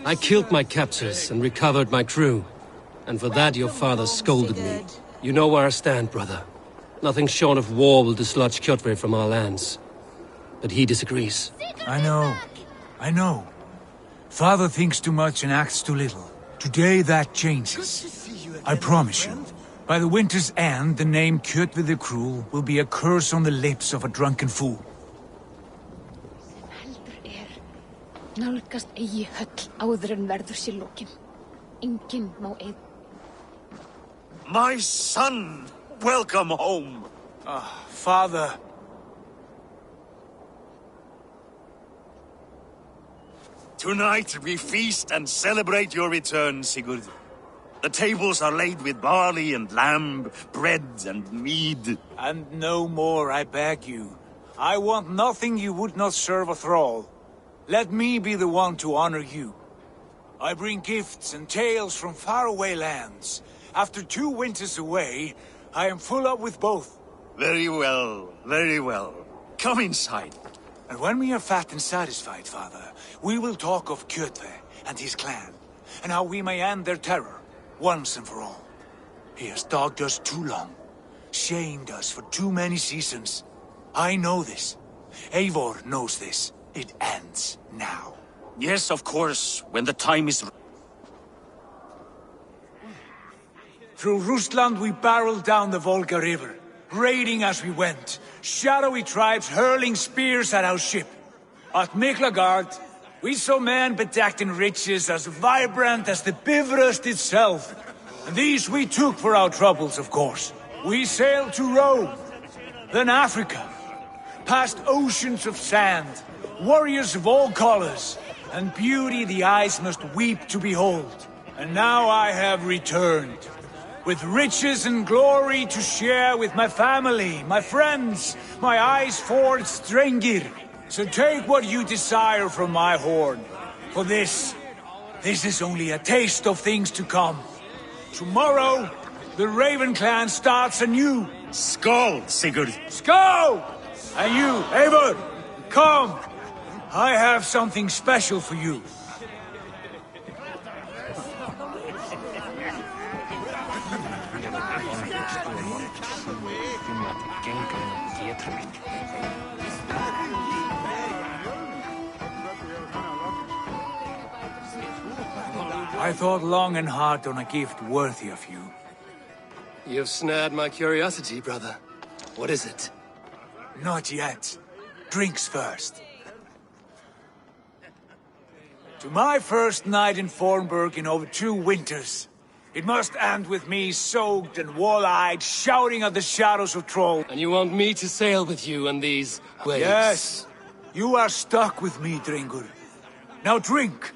I killed my captors and recovered my crew. And for that your father scolded me. You know where I stand, brother. Nothing short of war will dislodge Kjotve from our lands. But he disagrees. I know. Father thinks too much and acts too little. Today that changes. I promise you. By the winter's end, the name Kjotve the Cruel will be a curse on the lips of a drunken fool. Nálgast eigi höll áður en verður sér lokin. Enginn má eig. My son! Welcome home! Ah, Father. Tonight we feast and celebrate your return, Sigurd. The tables are laid with barley and lamb, bread and mead. And no more, I beg you. I want nothing you would not serve a thrall. Let me be the one to honor you. I bring gifts and tales from faraway lands. After 2 winters away, I am full up with both. Very well, very well. Come inside. And when we are fat and satisfied, Father, we will talk of Kjotve and his clan, and how we may end their terror, once and for all. He has dogged us too long, shamed us for too many seasons. I know this. Eivor knows this. It ends now. Yes, of course, when the time is... Through Rusland we barreled down the Volga River, raiding as we went, shadowy tribes hurling spears at our ship. At Miklagard, we saw men bedecked in riches as vibrant as the Bifrost itself. And these we took for our troubles, of course. We sailed to Rome, then Africa, past oceans of sand, warriors of all colors, and beauty the eyes must weep to behold. And now I have returned, with riches and glory to share with my family, my friends, my eyes-forged Strengir. So take what you desire from my horn. For this is only a taste of things to come. Tomorrow, the Raven clan starts anew. Skål, Sigurd! Skål! And you, Eivor, come! I have something special for you. I thought long and hard on a gift worthy of you. You've snared my curiosity, brother. What is it? Not yet. Drinks first. To my first night in Fornburg in over 2 winters. It must end with me soaked and wall-eyed, shouting at the shadows of Troll. And you want me to sail with you on these waves? Yes. You are stuck with me, Dringur. Now drink.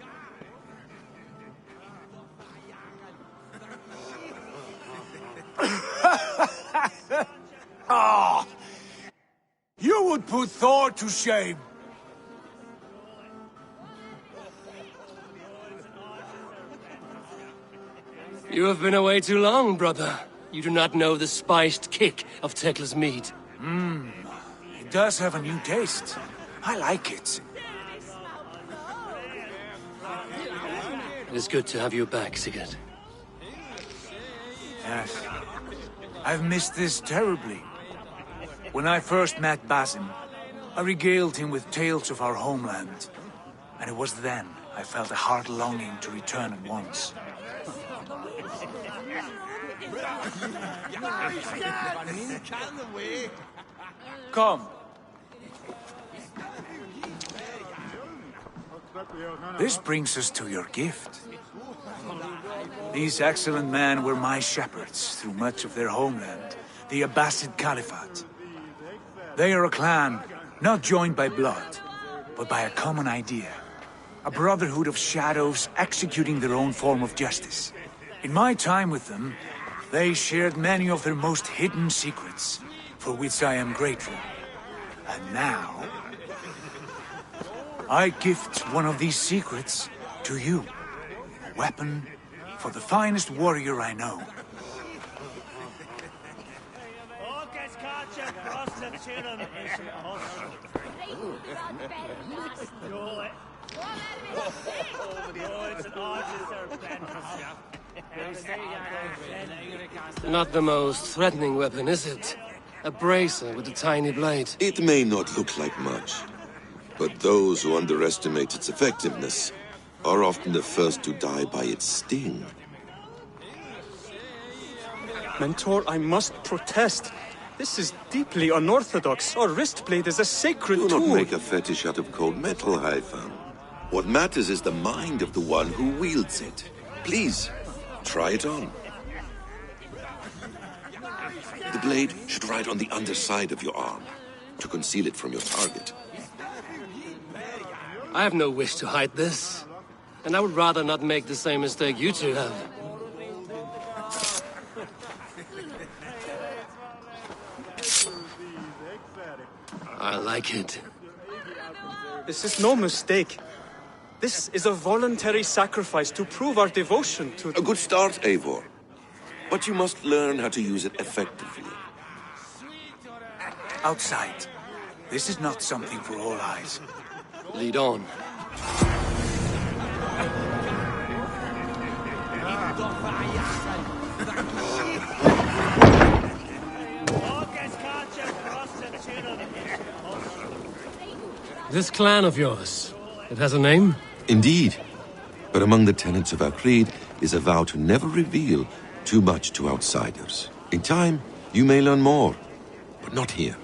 Ah! You would put Thor to shame. You have been away too long, brother. You do not know the spiced kick of Tekla's mead. It does have a new taste. I like it. It is good to have you back, Sigurd. Yes. I've missed this terribly. When I first met Basim, I regaled him with tales of our homeland. And it was then I felt a heart longing to return at once. Come. This brings us to your gift. These excellent men were my shepherds through much of their homeland, the Abbasid Caliphate. They are a clan not joined by blood, but by a common idea. A brotherhood of shadows executing their own form of justice. In my time with them, they shared many of their most hidden secrets, for which I am grateful. And now, I gift one of these secrets to you. A weapon for the finest warrior I know. Not the most threatening weapon, is it? A bracer with a tiny blade. It may not look like much, but those who underestimate its effectiveness are often the first to die by its sting. Mentor, I must protest. This is deeply unorthodox. Our wrist blade is a sacred tool. Do not make a fetish out of cold metal, Haitham. What matters is the mind of the one who wields it. Please, try it on. The blade should ride on the underside of your arm, to conceal it from your target. I have no wish to hide this, and I would rather not make the same mistake you two have. I like it. This is no mistake. This is a voluntary sacrifice to prove our devotion to... A good start, Eivor. But you must learn how to use it effectively. Outside. This is not something for all eyes. Lead on. This clan of yours, it has a name? Indeed. But among the tenets of our creed is a vow to never reveal too much to outsiders. In time, you may learn more, but not here,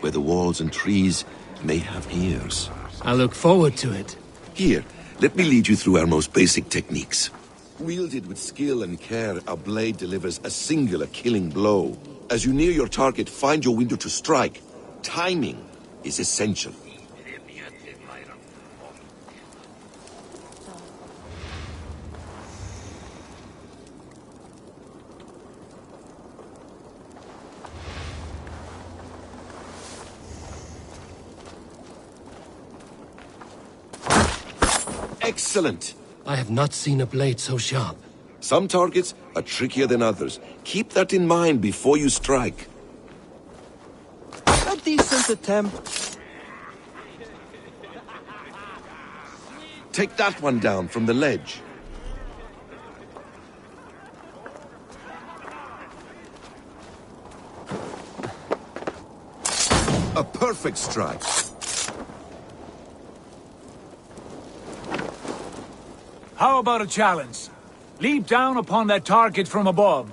where the walls and trees may have ears. I look forward to it. Here, let me lead you through our most basic techniques. Wielded with skill and care, a blade delivers a singular killing blow. As you near your target, find your window to strike. Timing is essential. Excellent! I have not seen a blade so sharp. Some targets are trickier than others. Keep that in mind before you strike. A decent attempt. Take that one down from the ledge. A perfect strike. How about a challenge? Leap down upon that target from above.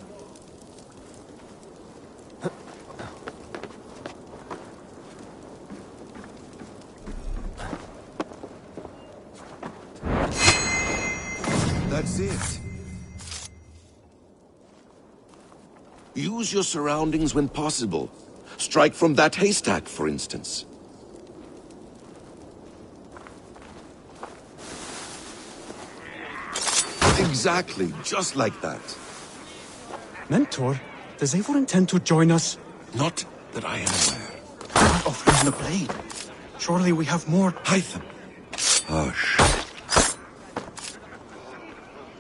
That's it. Use your surroundings when possible. Strike from that haystack, for instance. Exactly, just like that. Mentor, does Eivor intend to join us? Not that I am aware. Not offering the blade. Surely we have more... Haitham. Hush.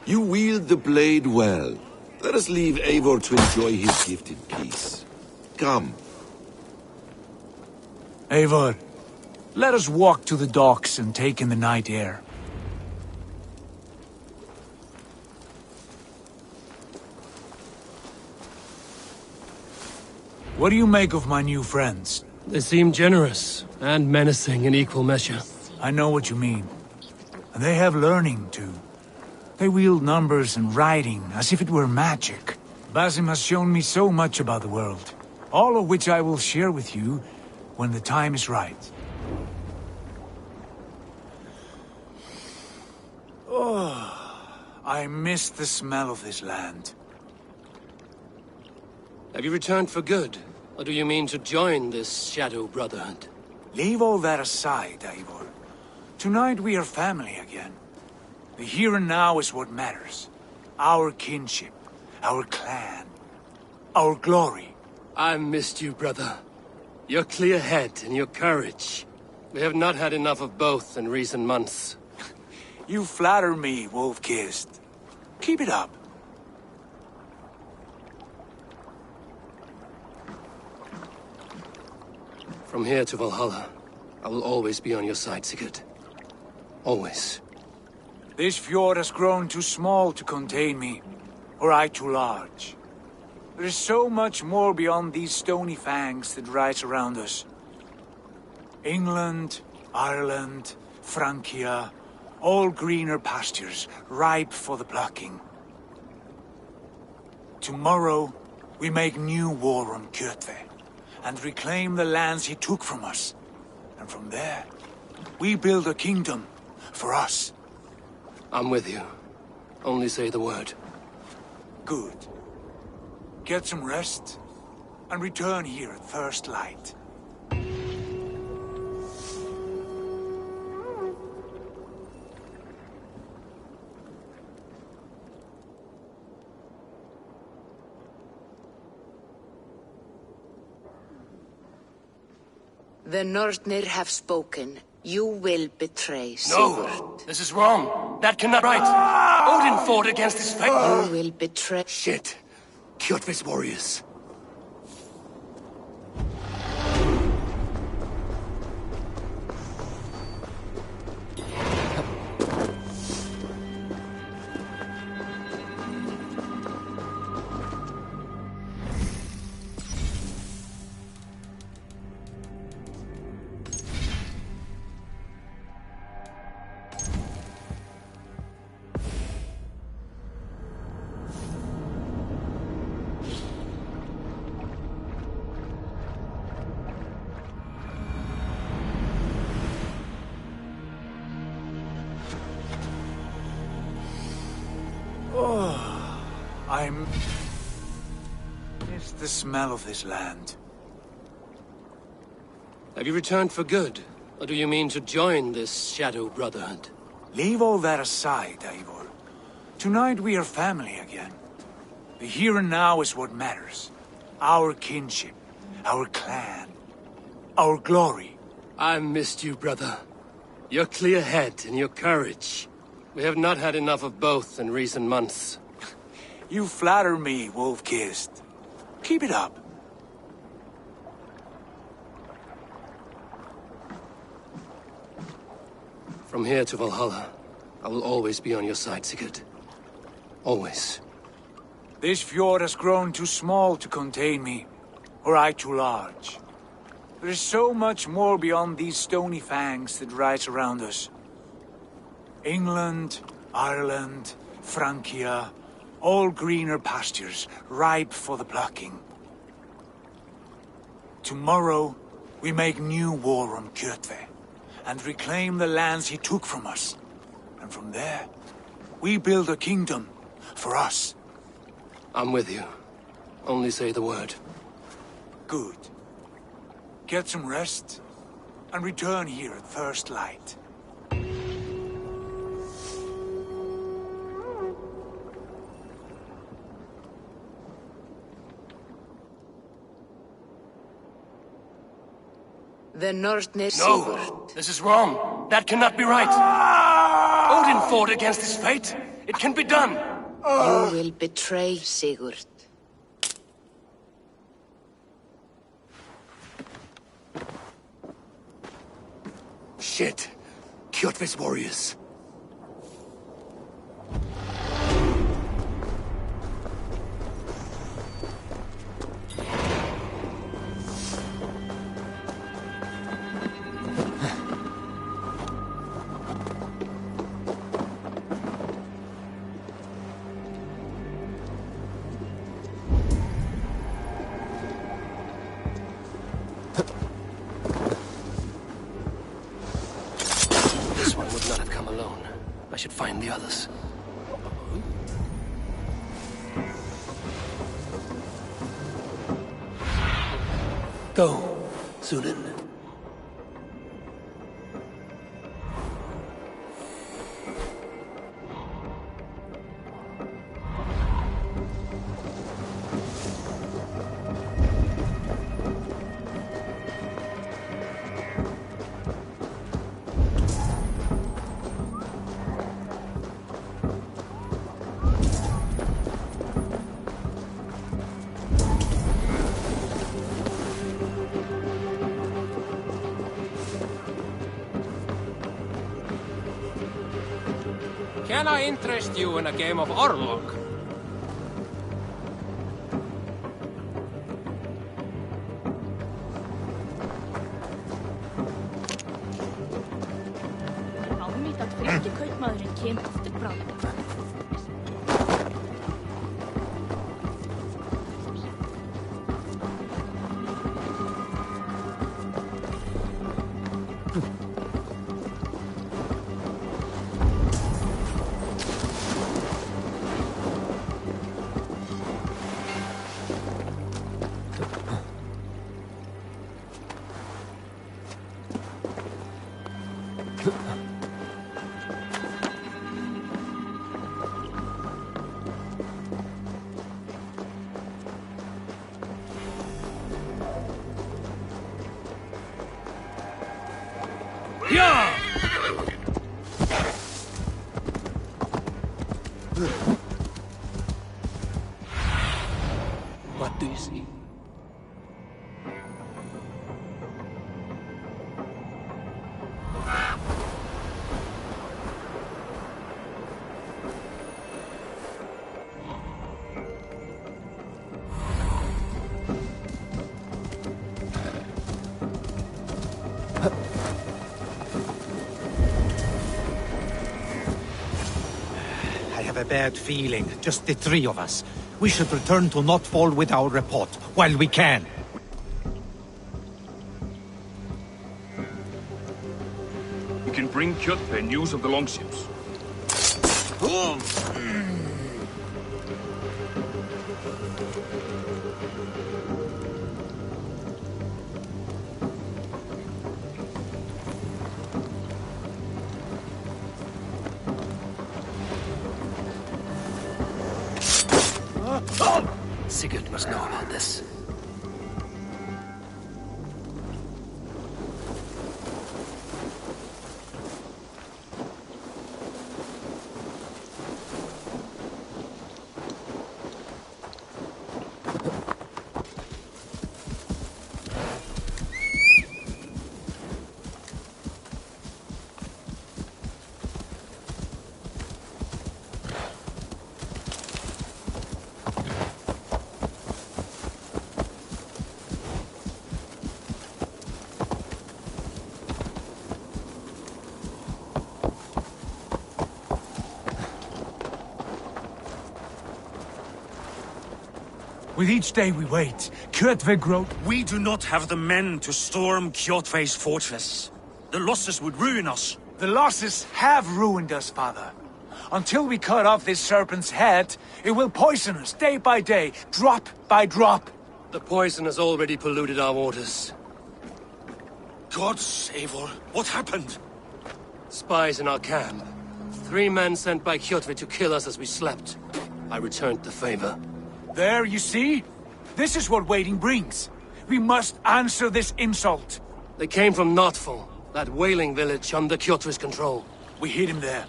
You wield the blade well. Let us leave Eivor to enjoy his gift in peace. Come. Eivor, let us walk to the docks and take in the night air. What do you make of my new friends? They seem generous and menacing in equal measure. I know what you mean. And they have learning, too. They wield numbers and writing as if it were magic. Basim has shown me so much about the world, all of which I will share with you when the time is right. Oh, I miss the smell of this land. Have you returned for good? Or do you mean to join this Shadow Brotherhood? Leave all that aside, Eivor. Tonight we are family again. The here and now is what matters. Our kinship, our clan, our glory. I missed you, brother. Your clear head and your courage. We have not had enough of both in recent months. You flatter me, Wolf-Kissed. Keep it up. From here to Valhalla, I will always be on your side, Sigurd. Always. This fjord has grown too small to contain me, or I too large. There is so much more beyond these stony fangs that rise around us. England, Ireland, Francia, all greener pastures, ripe for the plucking. Tomorrow, we make new war on Kjotve, and reclaim the lands he took from us. And from there, we build a kingdom for us. I'm with you. Only say the word. Good. Get some rest, and return here at first light. The Nornir have spoken. You will betray Sigurd. No! This is wrong! That cannot be right! Odin fought against his fate! You will betray... Shit! Kjotve's warriors. I miss the smell of this land. Have you returned for good? Or do you mean to join this Shadow Brotherhood? Leave all that aside, Eivor. Tonight we are family again. The here and now is what matters. Our kinship, our clan, our glory. I missed you, brother. Your clear head and your courage. We have not had enough of both in recent months. You flatter me, Wolf-Kissed. Keep it up. From here to Valhalla, I will always be on your side, Sigurd. Always. This fjord has grown too small to contain me, or I too large. There is so much more beyond these stony fangs that rise around us. England, Ireland, Francia, all greener pastures, ripe for the plucking. Tomorrow, we make new war on Kjotve, and reclaim the lands he took from us. And from there, we build a kingdom for us. I'm with you. Only say the word. Good. Get some rest, and return here at first light. The Nornir... No! This is wrong! That cannot be right! Odin fought against his fate! It can be done! You will betray Sigurd. Shit! Kjotve's warriors. alone. I should find the others. Go, Sunan. Can I interest you in a game of Orlog? Álmít að fyrsti kaupmaðurinn kemur eftir bráð. What do you see? I have a bad feeling. Just the three of us. We should return to Notfall with our report, while we can. We can bring Kjotve news of the longships. Sigurd must know about this. With each day we wait, Kjotve grows. We do not have the men to storm Kjotve's fortress. The losses would ruin us. The losses have ruined us, father. Until we cut off this serpent's head, it will poison us day by day, drop by drop. The poison has already polluted our waters. Gods, Eivor, what happened? Spies in our camp. 3 men sent by Kjotve to kill us as we slept. I returned the favor. There, you see? This is what waiting brings. We must answer this insult. They came from Notfall, that whaling village under Kjotve's control. We hid him there.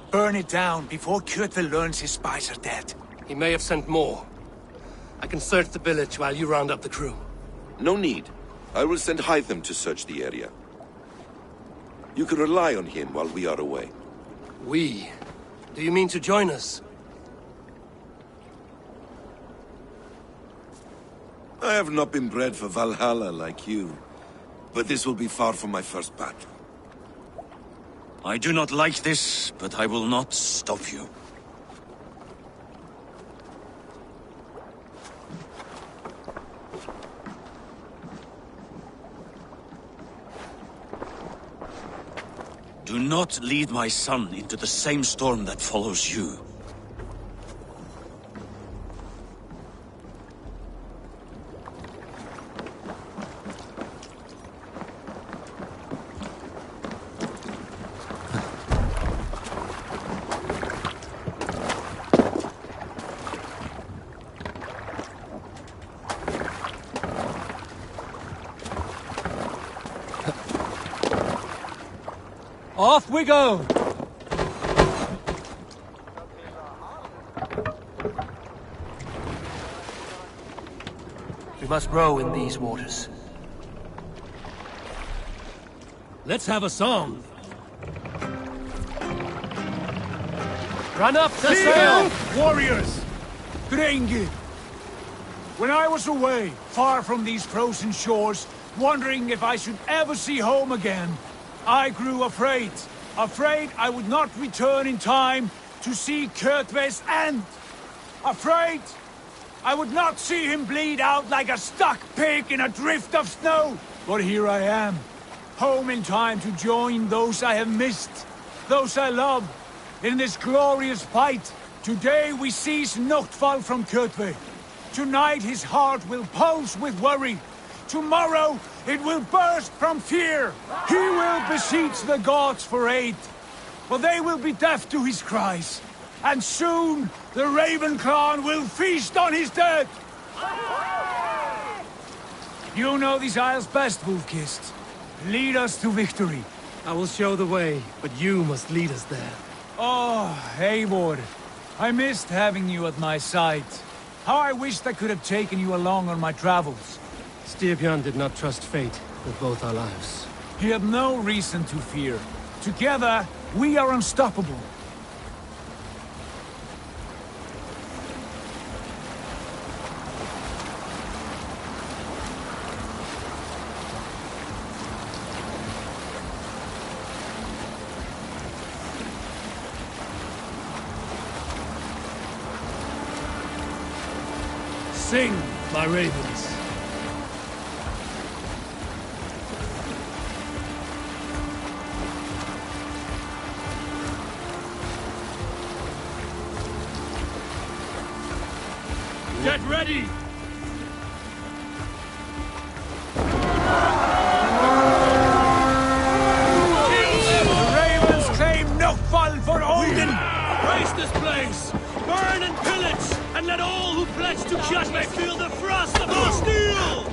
Burn it down before Kjotve learns his spies are dead. He may have sent more. I can search the village while you round up the crew. No need. I will send Hytham to search the area. You can rely on him while we are away. We? Do you mean to join us? I have not been bred for Valhalla like you, but this will be far from my first battle. I do not like this, but I will not stop you. Do not lead my son into the same storm that follows you. Off we go! We must row in these waters. Let's have a song. Run up the sail! Warriors! Drenge! When I was away, far from these frozen shores, wondering if I should ever see home again, I grew afraid. Afraid I would not return in time to see Kjotve's end. Afraid I would not see him bleed out like a stuck pig in a drift of snow. But here I am, home in time to join those I have missed, those I love, in this glorious fight. Today we seize Notfall from Kjotve. Tonight his heart will pulse with worry. Tomorrow it will burst from fear. He will beseech the gods for aid, for they will be deaf to his cries. And soon the Raven clan will feast on his dead. You know these isles best, Wolfkist. Lead us to victory. I will show the way, but you must lead us there. Oh, Eivor. I missed having you at my side. How I wished I could have taken you along on my travels. Styrbjörn did not trust fate with both our lives. He had no reason to fear. Together, we are unstoppable. Sing, my ravens. Get ready! The Ravens claim Notfall for Odin! Raise this place! Burn and pillage! And let all who pledge to Kjotve feel the frost of our steel!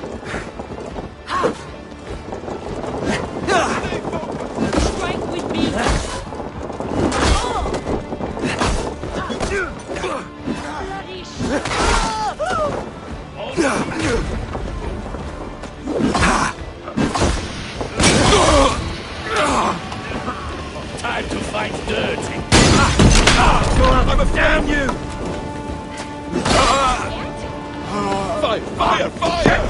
Strike with me! Time to fight dirty! Damn you! Fire! Fire! Fire!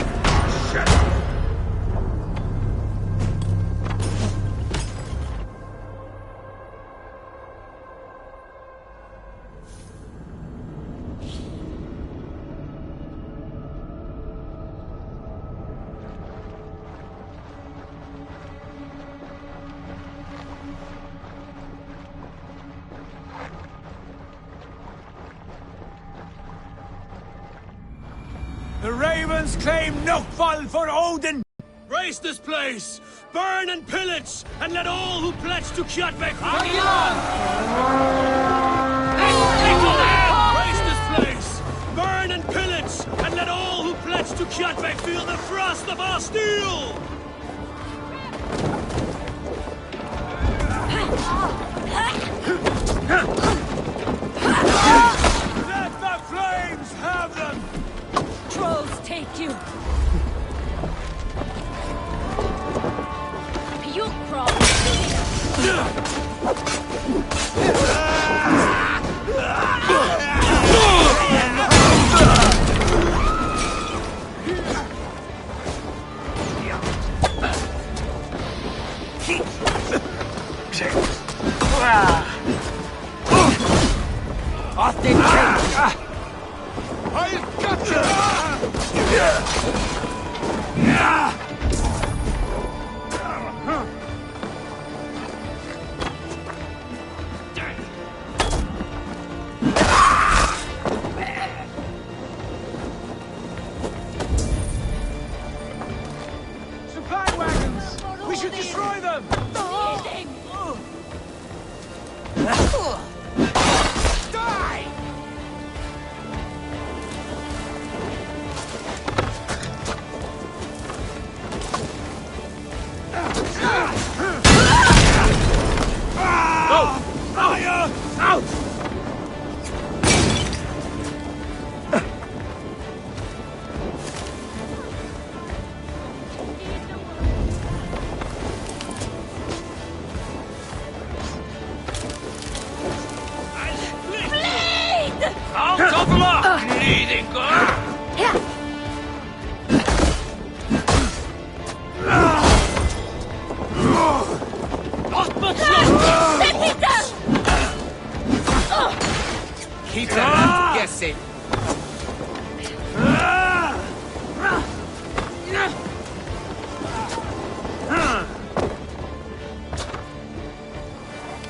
The Ravens claim Notfall for Odin! Raise this place! Burn and pillage! And let all who pledge to Kjotve Raise this place! Burn and pillage! And let all who pledge to Kjotve feel the frost of our steel! Let the flames have them! Trolls take you! You crawl! Austin, I've got you! them! Bleeding! Die! Go! Fire! Out! Out of luck! Bleeding good! Not much left! Keep them guessing.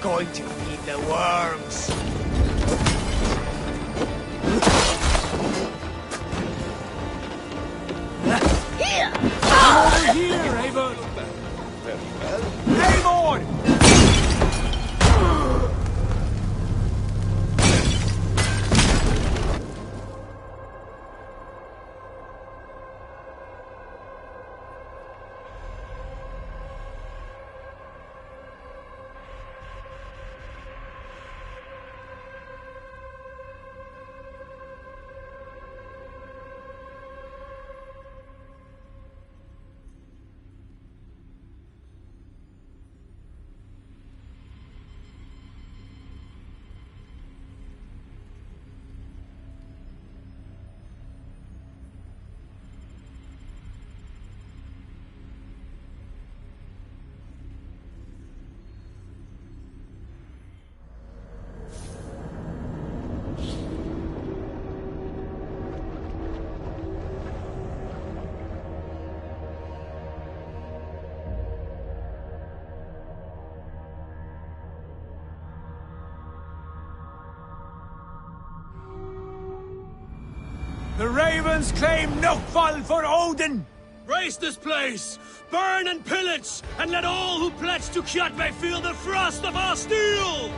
Going to feed the worms. Over here, Eivor! Very well. Eivor! The Ravens claim Nukval for Odin! Raise this place! Burn and pillage! And let all who pledge to Kjotve feel the frost of our steel!